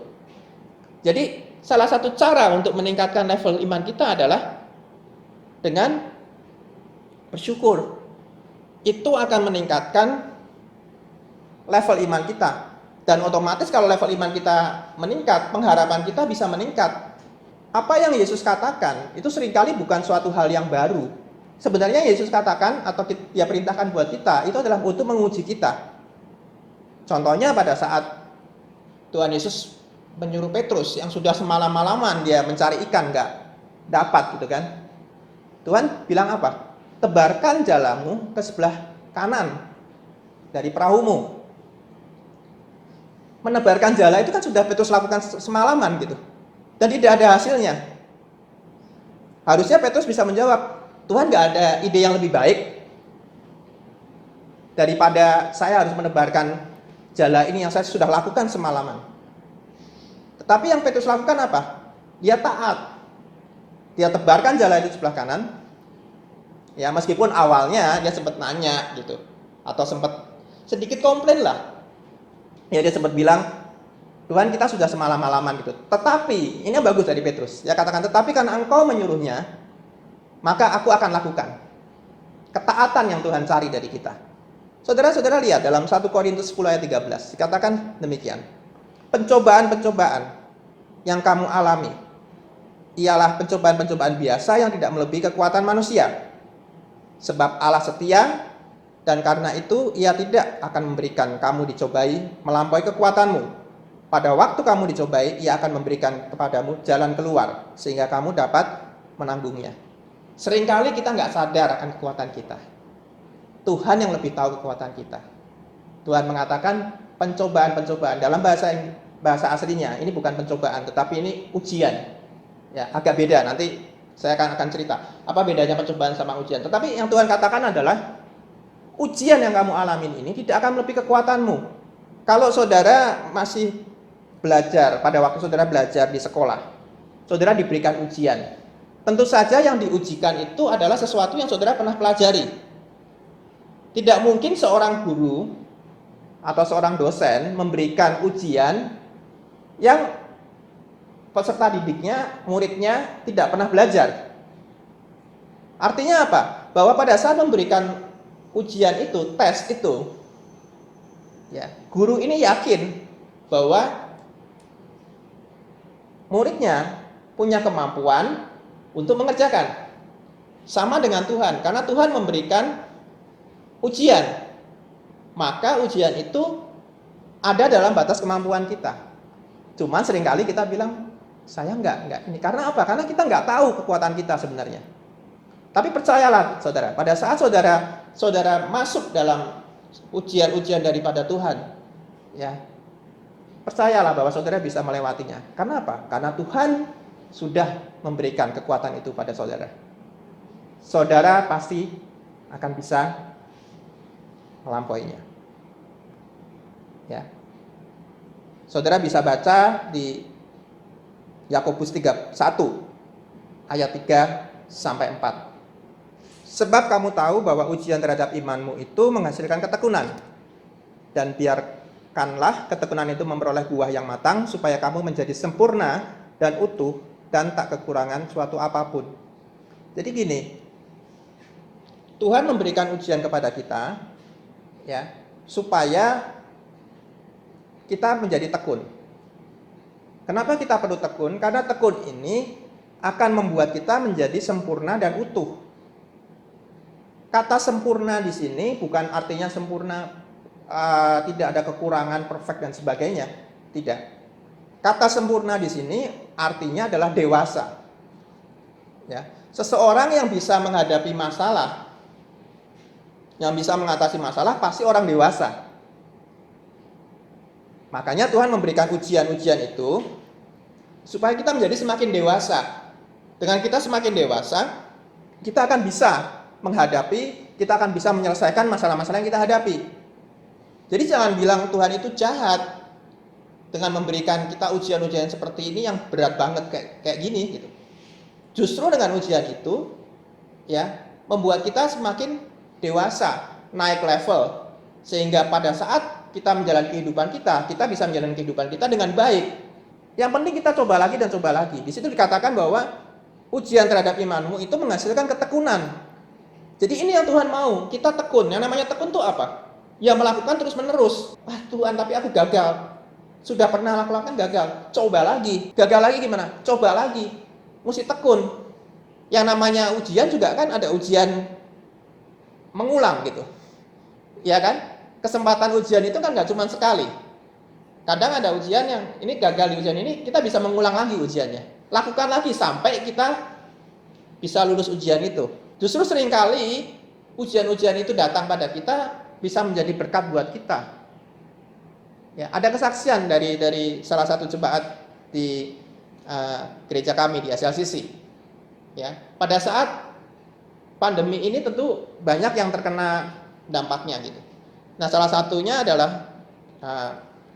[SPEAKER 4] Jadi salah satu cara untuk meningkatkan level iman kita adalah dengan bersyukur. Itu akan meningkatkan level iman kita. Dan otomatis kalau level iman kita meningkat, pengharapan kita bisa meningkat. Apa yang Yesus katakan itu seringkali bukan suatu hal yang baru. Sebenarnya Yesus katakan atau Dia perintahkan buat kita itu adalah untuk menguji kita. Contohnya pada saat Tuhan Yesus menyuruh Petrus yang sudah semalam-malaman dia mencari ikan, nggak dapat gitu kan. Tuhan bilang apa? Tebarkan jalamu ke sebelah kanan dari perahumu. Menebarkan jala itu kan sudah Petrus lakukan semalaman gitu. Dan tidak ada hasilnya. Harusnya Petrus bisa menjawab, Tuhan nggak ada ide yang lebih baik daripada saya harus menebarkan jala ini yang saya sudah lakukan semalaman. Tetapi yang Petrus lakukan apa? Dia taat. Dia tebarkan jala itu sebelah kanan. Ya, meskipun awalnya dia sempat nanya gitu, atau sempat sedikit komplain lah. Ya, dia sempat bilang, Tuhan, kita sudah semalam-malaman gitu. Tetapi, ini yang bagus dari Petrus. Dia katakan, tetapi karena engkau menyuruhnya, maka aku akan lakukan. Ketaatan yang Tuhan cari dari kita. Saudara-saudara lihat dalam 1 Korintus 10 ayat 13. Dikatakan demikian. Pencobaan-pencobaan yang kamu alami ialah pencobaan-pencobaan biasa yang tidak melebihi kekuatan manusia. Sebab Allah setia, dan karena itu Ia tidak akan memberikan kamu dicobai melampaui kekuatanmu. Pada waktu kamu dicobai, Ia akan memberikan kepadamu jalan keluar, sehingga kamu dapat menanggungnya. Seringkali kita nggak sadar akan kekuatan kita. Tuhan yang lebih tahu kekuatan kita. Tuhan mengatakan pencobaan-pencobaan. Dalam bahasa aslinya, ini bukan pencobaan, tetapi ini ujian. Ya, agak beda, nanti saya akan cerita. Apa bedanya pencobaan sama ujian. Tetapi yang Tuhan katakan adalah, ujian yang kamu alamin ini tidak akan melebihi kekuatanmu. Kalau saudara masih belajar, pada waktu saudara belajar di sekolah, saudara diberikan ujian. Tentu saja yang diujikan itu adalah sesuatu yang saudara pernah pelajari. Tidak mungkin seorang guru atau seorang dosen memberikan ujian yang peserta didiknya, muridnya tidak pernah belajar. Artinya apa? Bahwa pada saat memberikan ujian itu, tes itu, ya, guru ini yakin bahwa muridnya punya kemampuan untuk mengerjakan. Sama dengan Tuhan, karena Tuhan memberikan ujian, maka ujian itu ada dalam batas kemampuan kita. Cuman seringkali kita bilang, saya enggak ini. Karena apa? Karena kita enggak tahu kekuatan kita sebenarnya. Tapi percayalah saudara, pada saat saudara masuk dalam ujian-ujian daripada Tuhan, ya, percayalah bahwa saudara bisa melewatinya. Karena apa? Karena Tuhan sudah memberikan kekuatan itu pada saudara. Saudara pasti akan bisa melampauinya. Ya. Saudara bisa baca di Yakobus 1 ayat 3 sampai 4. Sebab kamu tahu bahwa ujian terhadap imanmu itu menghasilkan ketekunan. Dan biarkanlah ketekunan itu memperoleh buah yang matang, supaya kamu menjadi sempurna dan utuh dan tak kekurangan suatu apapun. Jadi gini, Tuhan memberikan ujian kepada kita, ya, supaya kita menjadi tekun. Kenapa kita perlu tekun? Karena tekun ini akan membuat kita menjadi sempurna dan utuh. Kata sempurna di sini bukan artinya sempurna tidak ada kekurangan, perfect dan sebagainya. Tidak. Kata sempurna di sini artinya adalah dewasa. Ya, seseorang yang bisa menghadapi masalah, yang bisa mengatasi masalah pasti orang dewasa. Makanya Tuhan memberikan ujian-ujian itu supaya kita menjadi semakin dewasa. Dengan kita semakin dewasa, kita akan bisa menghadapi, kita akan bisa menyelesaikan masalah-masalah yang kita hadapi. Jadi jangan bilang Tuhan itu jahat dengan memberikan kita ujian-ujian seperti ini yang berat banget kayak gini gitu. Justru dengan ujian itu ya, membuat kita semakin dewasa, naik level, sehingga pada saat kita menjalani kehidupan kita bisa menjalani kehidupan kita dengan baik. Yang penting kita coba lagi dan coba lagi. Di situ dikatakan bahwa ujian terhadap imanmu itu menghasilkan ketekunan. Jadi ini yang Tuhan mau, kita tekun. Yang namanya tekun itu apa? Ya melakukan terus menerus. Wah Tuhan, tapi aku gagal. Sudah pernah lakukan gagal, coba lagi. Gagal lagi gimana? Coba lagi. Mesti tekun. Yang namanya ujian juga kan ada ujian mengulang gitu. Ya kan? Kesempatan ujian itu kan nggak cuma sekali. Kadang ada ujian yang ini gagal di ujian ini, kita bisa mengulang lagi ujiannya. Lakukan lagi sampai kita bisa lulus ujian itu. Justru seringkali ujian-ujian itu datang pada kita bisa menjadi berkat buat kita. Ya, ada kesaksian dari salah satu jemaat di gereja kami di SLCC. Ya, pada saat pandemi ini tentu banyak yang terkena dampaknya gitu. Nah, salah satunya adalah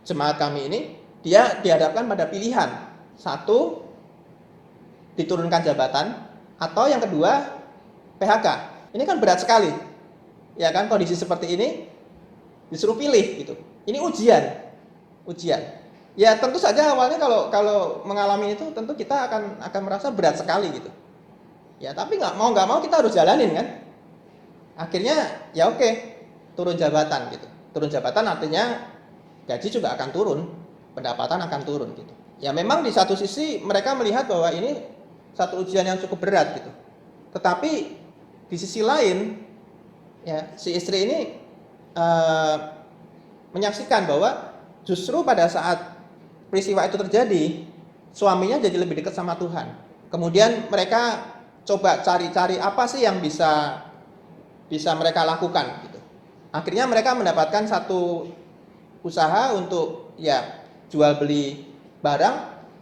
[SPEAKER 4] jemaat kami ini, dia dihadapkan pada pilihan. Satu, diturunkan jabatan, atau yang kedua, PHK. Ini kan berat sekali. Ya kan, kondisi seperti ini disuruh pilih gitu. Ini ujian. Ya tentu saja awalnya kalau mengalami itu tentu kita akan merasa berat sekali gitu. Ya tapi nggak mau kita harus jalanin kan. Akhirnya ya oke, turun jabatan gitu. Turun jabatan artinya gaji juga akan turun, pendapatan akan turun gitu. Ya memang di satu sisi mereka melihat bahwa ini satu ujian yang cukup berat gitu. Tetapi di sisi lain ya si istri ini menyaksikan bahwa justru pada saat peristiwa itu terjadi, suaminya jadi lebih dekat sama Tuhan. Kemudian mereka coba cari-cari apa sih yang bisa mereka lakukan gitu. Akhirnya mereka mendapatkan satu usaha untuk ya jual beli barang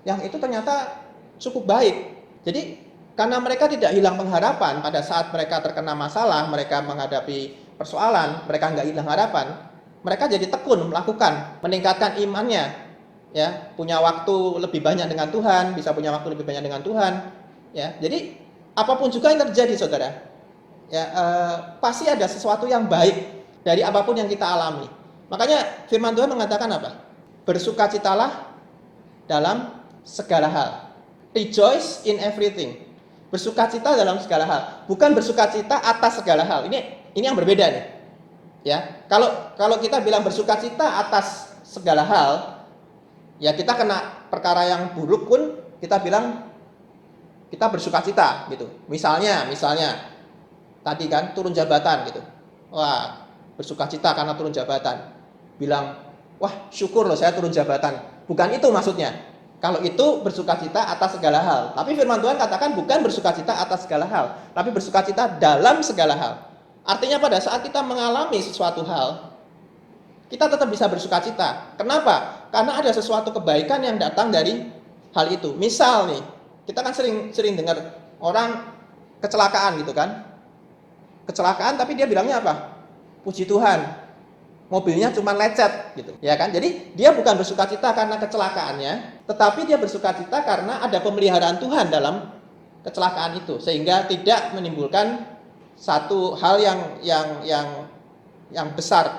[SPEAKER 4] yang itu ternyata cukup baik. Jadi karena mereka tidak hilang pengharapan pada saat mereka terkena masalah, mereka menghadapi persoalan, mereka nggak hilang harapan. Mereka jadi tekun melakukan, meningkatkan imannya, ya, punya waktu lebih banyak dengan Tuhan, bisa punya waktu lebih banyak dengan Tuhan, ya. Jadi apapun juga yang terjadi, saudara, ya, pasti ada sesuatu yang baik dari apapun yang kita alami. Makanya Firman Tuhan mengatakan apa? Bersukacitalah dalam segala hal. Rejoice in everything. Bersukacita dalam segala hal, bukan bersukacita atas segala hal. Ini yang berbeda nih. Ya, kalau kita bilang bersukacita atas segala hal, ya kita kena perkara yang buruk pun kita bilang kita bersukacita gitu. Misalnya tadi kan turun jabatan gitu. Wah, bersukacita karena turun jabatan. Bilang, wah syukur loh saya turun jabatan. Bukan itu maksudnya. Kalau itu bersukacita atas segala hal. Tapi firman Tuhan katakan bukan bersukacita atas segala hal, tapi bersukacita dalam segala hal. Artinya pada saat kita mengalami sesuatu hal, kita tetap bisa bersukacita. Kenapa? Karena ada sesuatu kebaikan yang datang dari hal itu. Misal nih, kita kan sering dengar orang kecelakaan gitu kan. Kecelakaan tapi dia bilangnya apa? Puji Tuhan, mobilnya cuma lecet gitu. Ya kan? Jadi dia bukan bersukacita karena kecelakaannya, tetapi dia bersukacita karena ada pemeliharaan Tuhan dalam kecelakaan itu, sehingga tidak menimbulkan satu hal yang besar,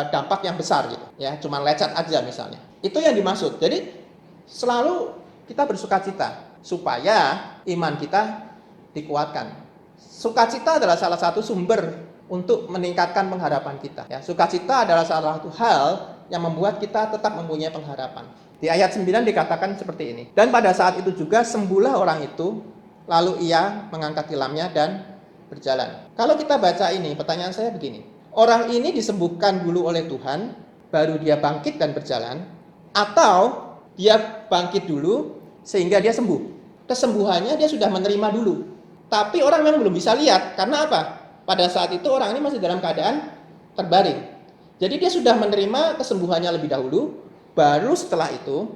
[SPEAKER 4] dampak yang besar gitu, ya, cuma lecet aja misalnya. Itu yang dimaksud. Jadi selalu kita bersukacita supaya iman kita dikuatkan. Sukacita adalah salah satu sumber untuk meningkatkan pengharapan kita. Ya, sukacita adalah salah satu hal yang membuat kita tetap mempunyai pengharapan. Di ayat 9 dikatakan seperti ini. Dan pada saat itu juga sembuhlah orang itu, lalu ia mengangkat tilamnya dan berjalan. Kalau kita baca ini, pertanyaan saya begini. Orang ini disembuhkan dulu oleh Tuhan, baru dia bangkit dan berjalan, atau dia bangkit dulu sehingga dia sembuh. Kesembuhannya dia sudah menerima dulu. Tapi orang memang belum bisa lihat. Karena apa? Pada saat itu orang ini masih dalam keadaan terbaring. Jadi dia sudah menerima kesembuhannya lebih dahulu, baru setelah itu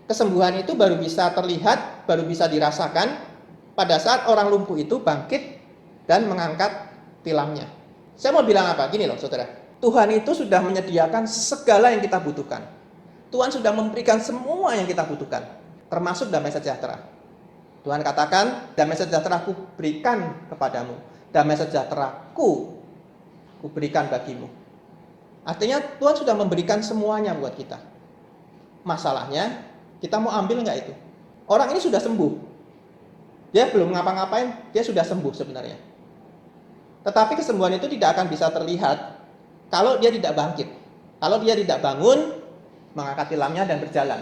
[SPEAKER 4] kesembuhan itu baru bisa terlihat, baru bisa dirasakan pada saat orang lumpuh itu bangkit dan mengangkat tilamnya. Saya mau bilang apa? Gini loh saudara, Tuhan itu sudah menyediakan segala yang kita butuhkan. Tuhan sudah memberikan semua yang kita butuhkan, termasuk damai sejahtera. Tuhan katakan, damai sejahtera ku berikan kepadamu. Damai sejahtera ku berikan bagimu. Artinya Tuhan sudah memberikan semuanya buat kita. Masalahnya, kita mau ambil nggak itu? Orang ini sudah sembuh. Dia belum ngapa-ngapain, dia sudah sembuh sebenarnya. Tetapi kesembuhan itu tidak akan bisa terlihat kalau dia tidak bangkit. Kalau dia tidak bangun, mengangkat tilamnya dan berjalan.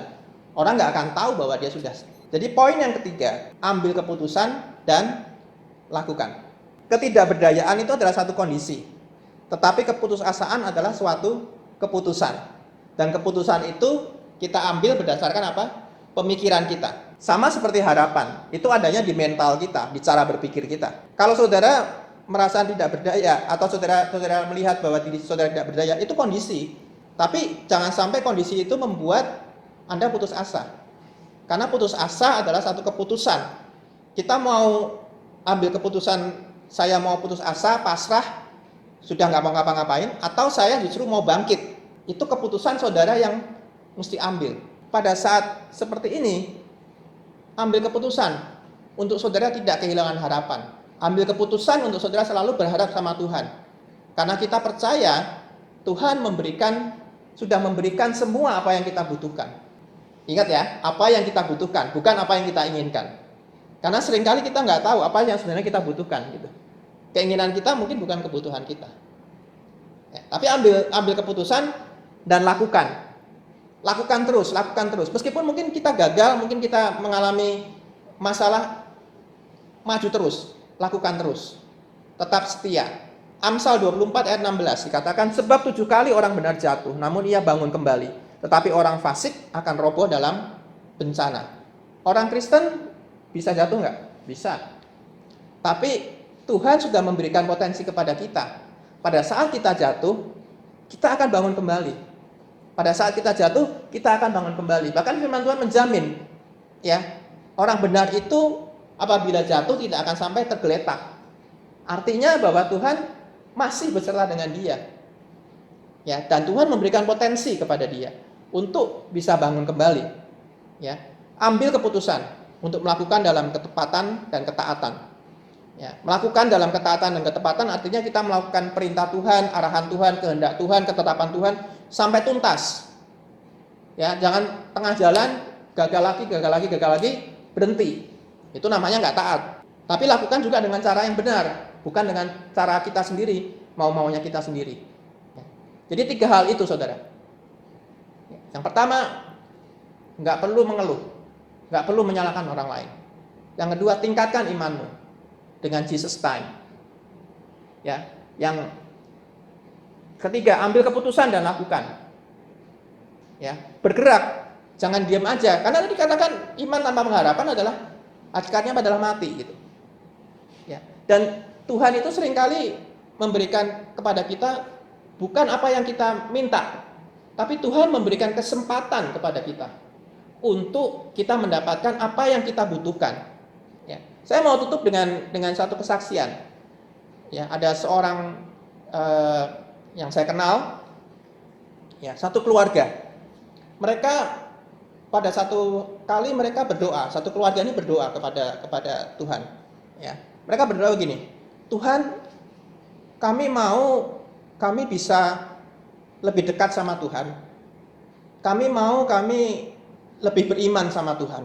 [SPEAKER 4] Orang nggak akan tahu bahwa dia sudah. Jadi poin yang ketiga, ambil keputusan dan lakukan. Ketidakberdayaan itu adalah satu kondisi. Tetapi keputusasaan adalah suatu keputusan. Dan keputusan itu kita ambil berdasarkan apa? Pemikiran kita. Sama seperti harapan, itu adanya di mental kita, di cara berpikir kita. Kalau saudara merasa tidak berdaya atau saudara melihat bahwa diri saudara tidak berdaya, itu kondisi. Tapi jangan sampai kondisi itu membuat Anda putus asa. Karena putus asa adalah satu keputusan. Kita mau ambil keputusan, saya mau putus asa, pasrah, sudah nggak mau ngapa-ngapain, atau saya justru mau bangkit. Itu keputusan saudara yang mesti ambil. Pada saat seperti ini, ambil keputusan untuk saudara tidak kehilangan harapan. Ambil keputusan untuk saudara selalu berharap sama Tuhan. Karena kita percaya Tuhan sudah memberikan semua apa yang kita butuhkan. Ingat ya, apa yang kita butuhkan, bukan apa yang kita inginkan. Karena seringkali kita nggak tahu apa yang sebenarnya kita butuhkan. Gitu. Keinginan kita mungkin bukan kebutuhan kita. Ya, tapi ambil keputusan dan lakukan. Lakukan terus. Meskipun mungkin kita gagal, mungkin kita mengalami masalah, maju terus. Lakukan terus. Tetap setia. Amsal 24 ayat 16 dikatakan, sebab 7 kali orang benar jatuh, namun ia bangun kembali. Tetapi orang fasik akan roboh dalam bencana. Orang Kristen bisa jatuh nggak? Bisa. Tapi Tuhan sudah memberikan potensi kepada kita. Pada saat kita jatuh, kita akan bangun kembali. Pada saat kita jatuh, kita akan bangun kembali. Bahkan firman Tuhan menjamin, ya, orang benar itu apabila jatuh tidak akan sampai tergeletak. Artinya bahwa Tuhan masih beserta dengan dia. Ya, dan Tuhan memberikan potensi kepada dia untuk bisa bangun kembali. Ya, ambil keputusan untuk melakukan dalam ketepatan dan ketaatan. Ya, melakukan dalam ketaatan dan ketepatan artinya kita melakukan perintah Tuhan, arahan Tuhan, kehendak Tuhan, ketetapan Tuhan sampai tuntas. Ya, jangan tengah jalan gagal lagi, berhenti. Itu namanya nggak taat. Tapi lakukan juga dengan cara yang benar, bukan dengan cara kita sendiri, mau-maunya kita sendiri. Ya. Jadi 3 hal itu, saudara. Yang pertama, nggak perlu mengeluh, nggak perlu menyalahkan orang lain. Yang kedua, tingkatkan imanmu dengan Jesus time. Ya, yang ketiga, ambil keputusan dan lakukan. Ya, bergerak, jangan diam aja. Karena tadi dikatakan iman tanpa pengharapan adalah hakikatnya adalah mati gitu. Ya, dan Tuhan itu seringkali memberikan kepada kita bukan apa yang kita minta, tapi Tuhan memberikan kesempatan kepada kita untuk kita mendapatkan apa yang kita butuhkan. Ya, saya mau tutup dengan satu kesaksian. Ya, ada seorang yang saya kenal, ya, satu keluarga. Mereka pada satu kali mereka berdoa, satu keluarga ini berdoa kepada Tuhan. Ya, mereka berdoa begini, Tuhan, kami bisa lebih dekat sama Tuhan. Kami lebih beriman sama Tuhan.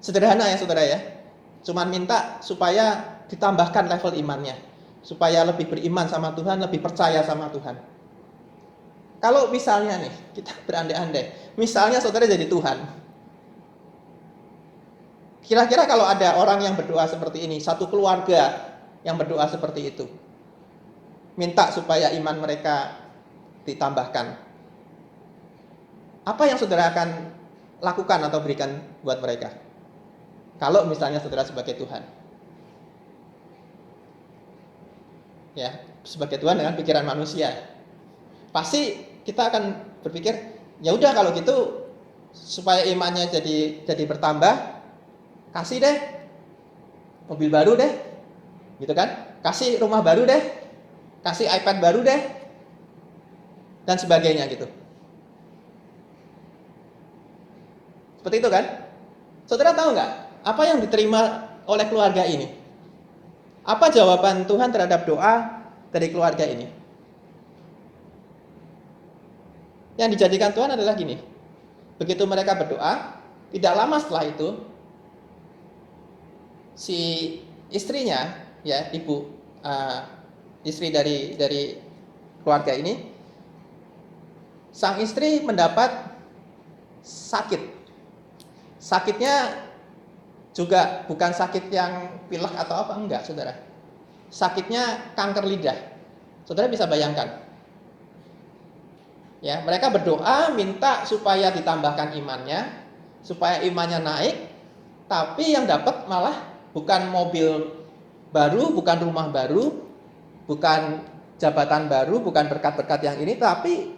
[SPEAKER 4] Sederhana ya saudara ya. Cuman minta supaya ditambahkan level imannya. Supaya lebih beriman sama Tuhan, lebih percaya sama Tuhan. Kalau misalnya nih, kita berandai-andai. Misalnya saudara jadi Tuhan. Kira-kira kalau ada orang yang berdoa seperti ini, satu keluarga yang berdoa seperti itu. Minta supaya iman mereka ditambahkan. Apa yang saudara akan lakukan atau berikan buat mereka? Kalau misalnya saudara sebagai Tuhan. Ya, sebagai Tuhan dengan pikiran manusia. Pasti kita akan berpikir, ya udah kalau gitu supaya imannya jadi bertambah, kasih deh mobil baru deh. Gitu kan? Kasih rumah baru deh. Kasih iPad baru deh. Dan sebagainya gitu. Seperti itu kan? Saudara tahu nggak apa yang diterima oleh keluarga ini? Apa jawaban Tuhan terhadap doa dari keluarga ini? Yang dijadikan Tuhan adalah gini. Begitu mereka berdoa, tidak lama setelah itu si istrinya, ya ibu, istri dari keluarga ini, sang istri mendapat sakit. Sakitnya juga bukan sakit yang pilek atau apa, enggak, saudara. Sakitnya kanker lidah. Saudara bisa bayangkan. Ya, mereka berdoa minta supaya ditambahkan imannya, supaya imannya naik, tapi yang dapat malah bukan mobil baru, bukan rumah baru, bukan jabatan baru, bukan berkat-berkat yang ini, tapi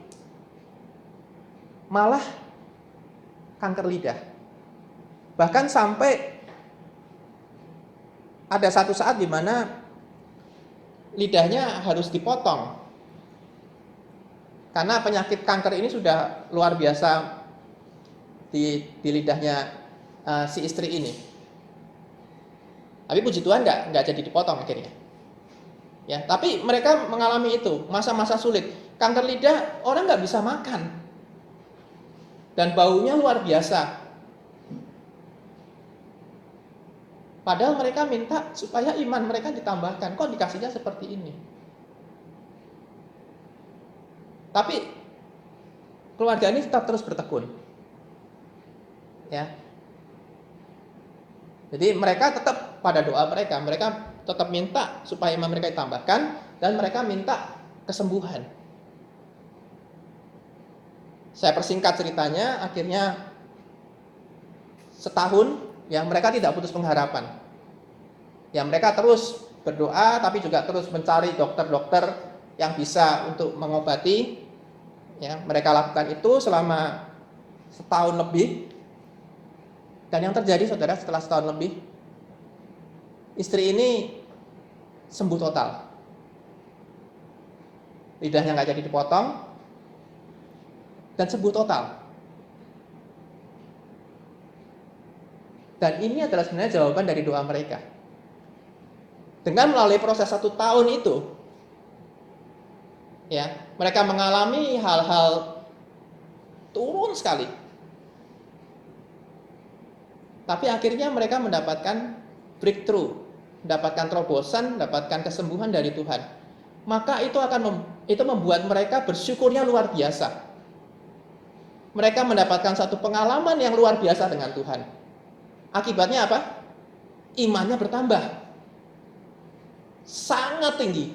[SPEAKER 4] malah kanker lidah. Bahkan sampai ada satu saat di mana lidahnya harus dipotong. Karena penyakit kanker ini sudah luar biasa di lidahnya si istri ini. Tapi puji Tuhan nggak jadi dipotong akhirnya. Ya, tapi mereka mengalami itu, masa-masa sulit. Kanker lidah orang nggak bisa makan. Dan baunya luar biasa. Padahal mereka minta supaya iman mereka ditambahkan. Kok dikasihnya seperti ini? Tapi keluarga ini tetap terus bertekun. Ya. Jadi mereka tetap pada doa mereka. Mereka tetap minta supaya iman mereka ditambahkan. Dan mereka minta kesembuhan. Saya persingkat ceritanya, akhirnya setahun ya mereka tidak putus pengharapan. Ya mereka terus berdoa tapi juga terus mencari dokter-dokter yang bisa untuk mengobati. Ya, mereka lakukan itu selama setahun lebih. Dan yang terjadi saudara setelah setahun lebih, istri ini sembuh total. Lidahnya nggak jadi dipotong dan sembuh total. Dan ini adalah sebenarnya jawaban dari doa mereka. Dengan melalui proses 1 tahun itu, ya, mereka mengalami hal-hal turun sekali. Tapi akhirnya mereka mendapatkan breakthrough, mendapatkan terobosan, mendapatkan kesembuhan dari Tuhan. Maka itu membuat mereka bersyukurnya luar biasa. Mereka mendapatkan satu pengalaman yang luar biasa dengan Tuhan. Akibatnya apa? Imannya bertambah. Sangat tinggi.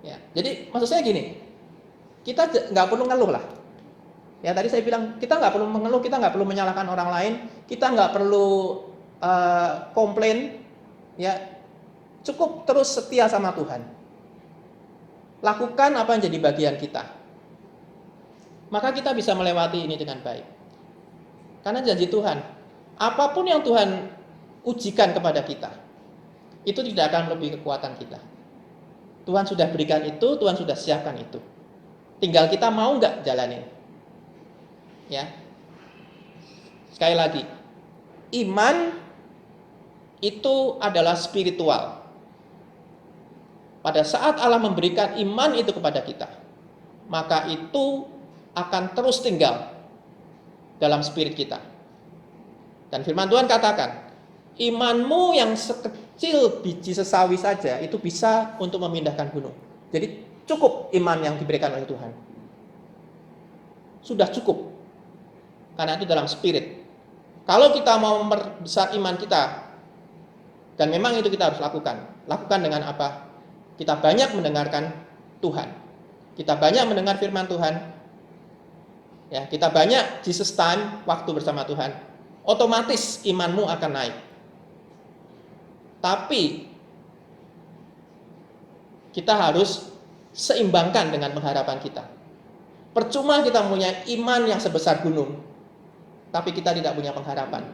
[SPEAKER 4] Ya, jadi maksud saya gini, kita nggak perlu ngeluh lah. Ya tadi saya bilang kita nggak perlu mengeluh, kita nggak perlu menyalahkan orang lain, kita nggak perlu komplain. Ya, cukup terus setia sama Tuhan. Lakukan apa yang jadi bagian kita. Maka kita bisa melewati ini dengan baik. Karena janji Tuhan, apapun yang Tuhan ujikan kepada kita, itu tidak akan melebihi kekuatan kita. Tuhan sudah berikan itu, Tuhan sudah siapkan itu. Tinggal kita mau nggak jalanin. Ya. Sekali lagi, iman itu adalah spiritual. Pada saat Allah memberikan iman itu kepada kita, maka itu akan terus tinggal dalam spirit kita. Dan firman Tuhan katakan, imanmu yang sekecil biji sesawi saja itu bisa untuk memindahkan gunung. Jadi cukup iman yang diberikan oleh Tuhan. Sudah cukup. Karena itu dalam spirit. Kalau kita mau memperbesar iman kita, dan memang itu kita harus lakukan. Lakukan dengan apa? Kita banyak mendengarkan Tuhan. Kita banyak mendengar firman Tuhan. Ya, kita banyak Jesus time, waktu bersama Tuhan. Otomatis imanmu akan naik. Tapi kita harus seimbangkan dengan pengharapan kita. Percuma kita punya iman yang sebesar gunung, tapi kita tidak punya pengharapan.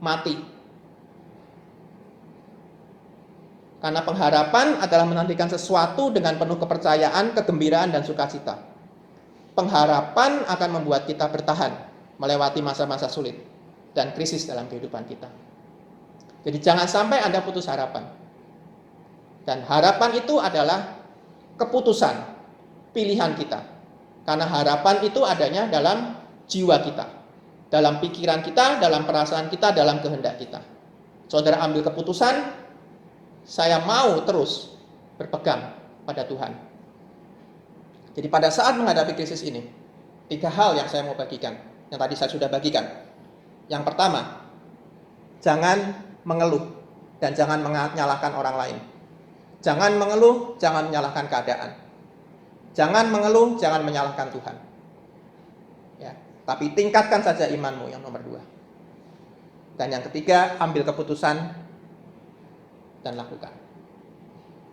[SPEAKER 4] Mati. Karena pengharapan adalah menantikan sesuatu dengan penuh kepercayaan, kegembiraan, dan sukacita. Pengharapan akan membuat kita bertahan. melewati masa-masa sulit dan krisis dalam kehidupan kita. Jadi jangan sampai Anda putus harapan. Dan harapan itu adalah keputusan, pilihan kita. Karena harapan itu adanya dalam jiwa kita, dalam pikiran kita, dalam perasaan kita, dalam kehendak kita. Saudara ambil keputusan, saya mau terus berpegang pada Tuhan. Jadi pada saat menghadapi krisis ini, 3 hal yang saya mau bagikan, yang tadi saya sudah bagikan. Yang pertama, jangan mengeluh dan jangan menyalahkan orang lain. Jangan mengeluh, jangan menyalahkan keadaan. Jangan mengeluh, jangan menyalahkan Tuhan. Ya, tapi tingkatkan saja imanmu, yang nomor 2. Dan yang ketiga, ambil keputusan dan lakukan.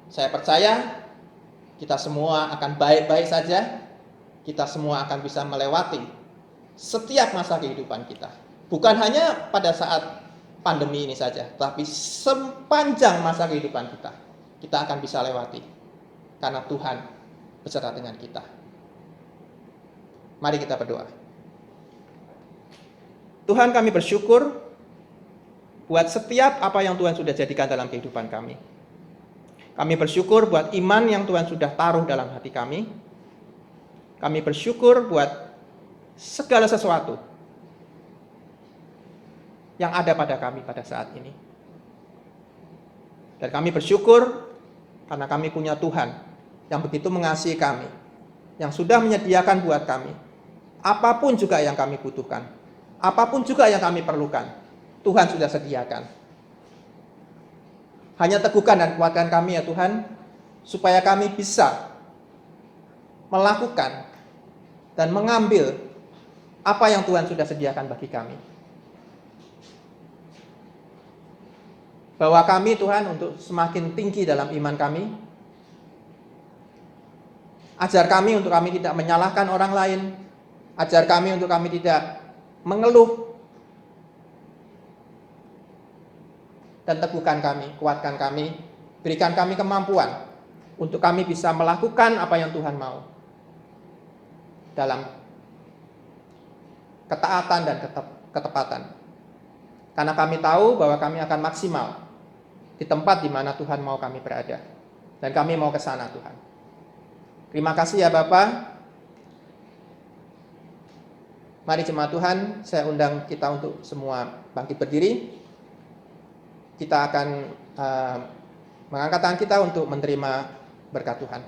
[SPEAKER 4] Saya percaya kita semua akan baik-baik saja. Kita semua akan bisa melewati setiap masa kehidupan kita. Bukan hanya pada saat pandemi ini saja, tapi sepanjang masa kehidupan kita akan bisa lewati. Karena Tuhan beserta dengan kita. Mari kita berdoa. Tuhan, kami bersyukur buat setiap apa yang Tuhan sudah jadikan dalam kehidupan kami. Kami bersyukur buat iman yang Tuhan sudah taruh dalam hati kami. Kami bersyukur buat segala sesuatu yang ada pada kami pada saat ini. Dan kami bersyukur karena kami punya Tuhan yang begitu mengasihi kami, yang sudah menyediakan buat kami apapun juga yang kami butuhkan, apapun juga yang kami perlukan, Tuhan sudah sediakan. Hanya teguhkan dan kuatkan kami ya Tuhan, supaya kami bisa melakukan dan mengambil apa yang Tuhan sudah sediakan bagi kami. Bawa kami Tuhan untuk semakin tinggi dalam iman kami. Ajar kami untuk kami tidak menyalahkan orang lain. Ajar kami untuk kami tidak mengeluh. Dan teguhkan kami, kuatkan kami, berikan kami kemampuan untuk kami bisa melakukan apa yang Tuhan mau. Dalam ketaatan dan ketepatan. Karena kami tahu bahwa kami akan maksimal di tempat di mana Tuhan mau kami berada. Dan kami mau ke sana Tuhan. Terima kasih ya Bapa. Mari jemaat Tuhan, saya undang kita untuk semua bangkit berdiri. Kita akan mengangkat tangan kita untuk menerima berkat Tuhan.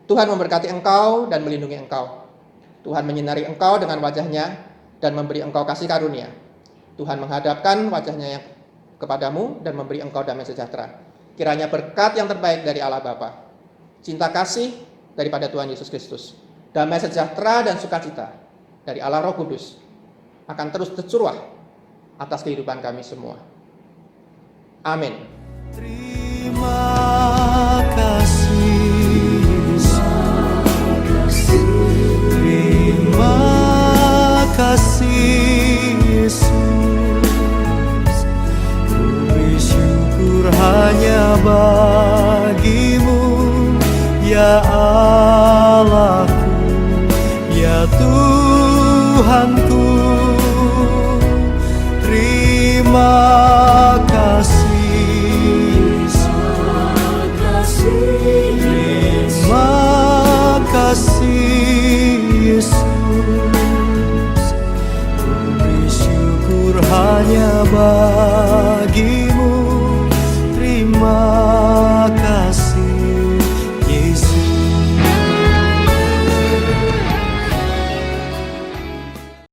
[SPEAKER 4] Tuhan memberkati engkau dan melindungi engkau. Tuhan menyinari engkau dengan wajahnya dan memberi engkau kasih karunia. Tuhan menghadapkan wajahnya kepadamu dan memberi engkau damai sejahtera. Kiranya berkat yang terbaik dari Allah Bapa, cinta kasih daripada Tuhan Yesus Kristus, damai sejahtera dan sukacita dari Allah Roh Kudus akan terus tercurah atas kehidupan kami semua. Amin.
[SPEAKER 3] Terima kasih Yesus. Terima kasih Yesus. Ku bersyukur hanya bagimu ya Allahku, ya Tuhanku. Terima kasih Yesus. Terima kasih Yesus. Ku bersyukur hanya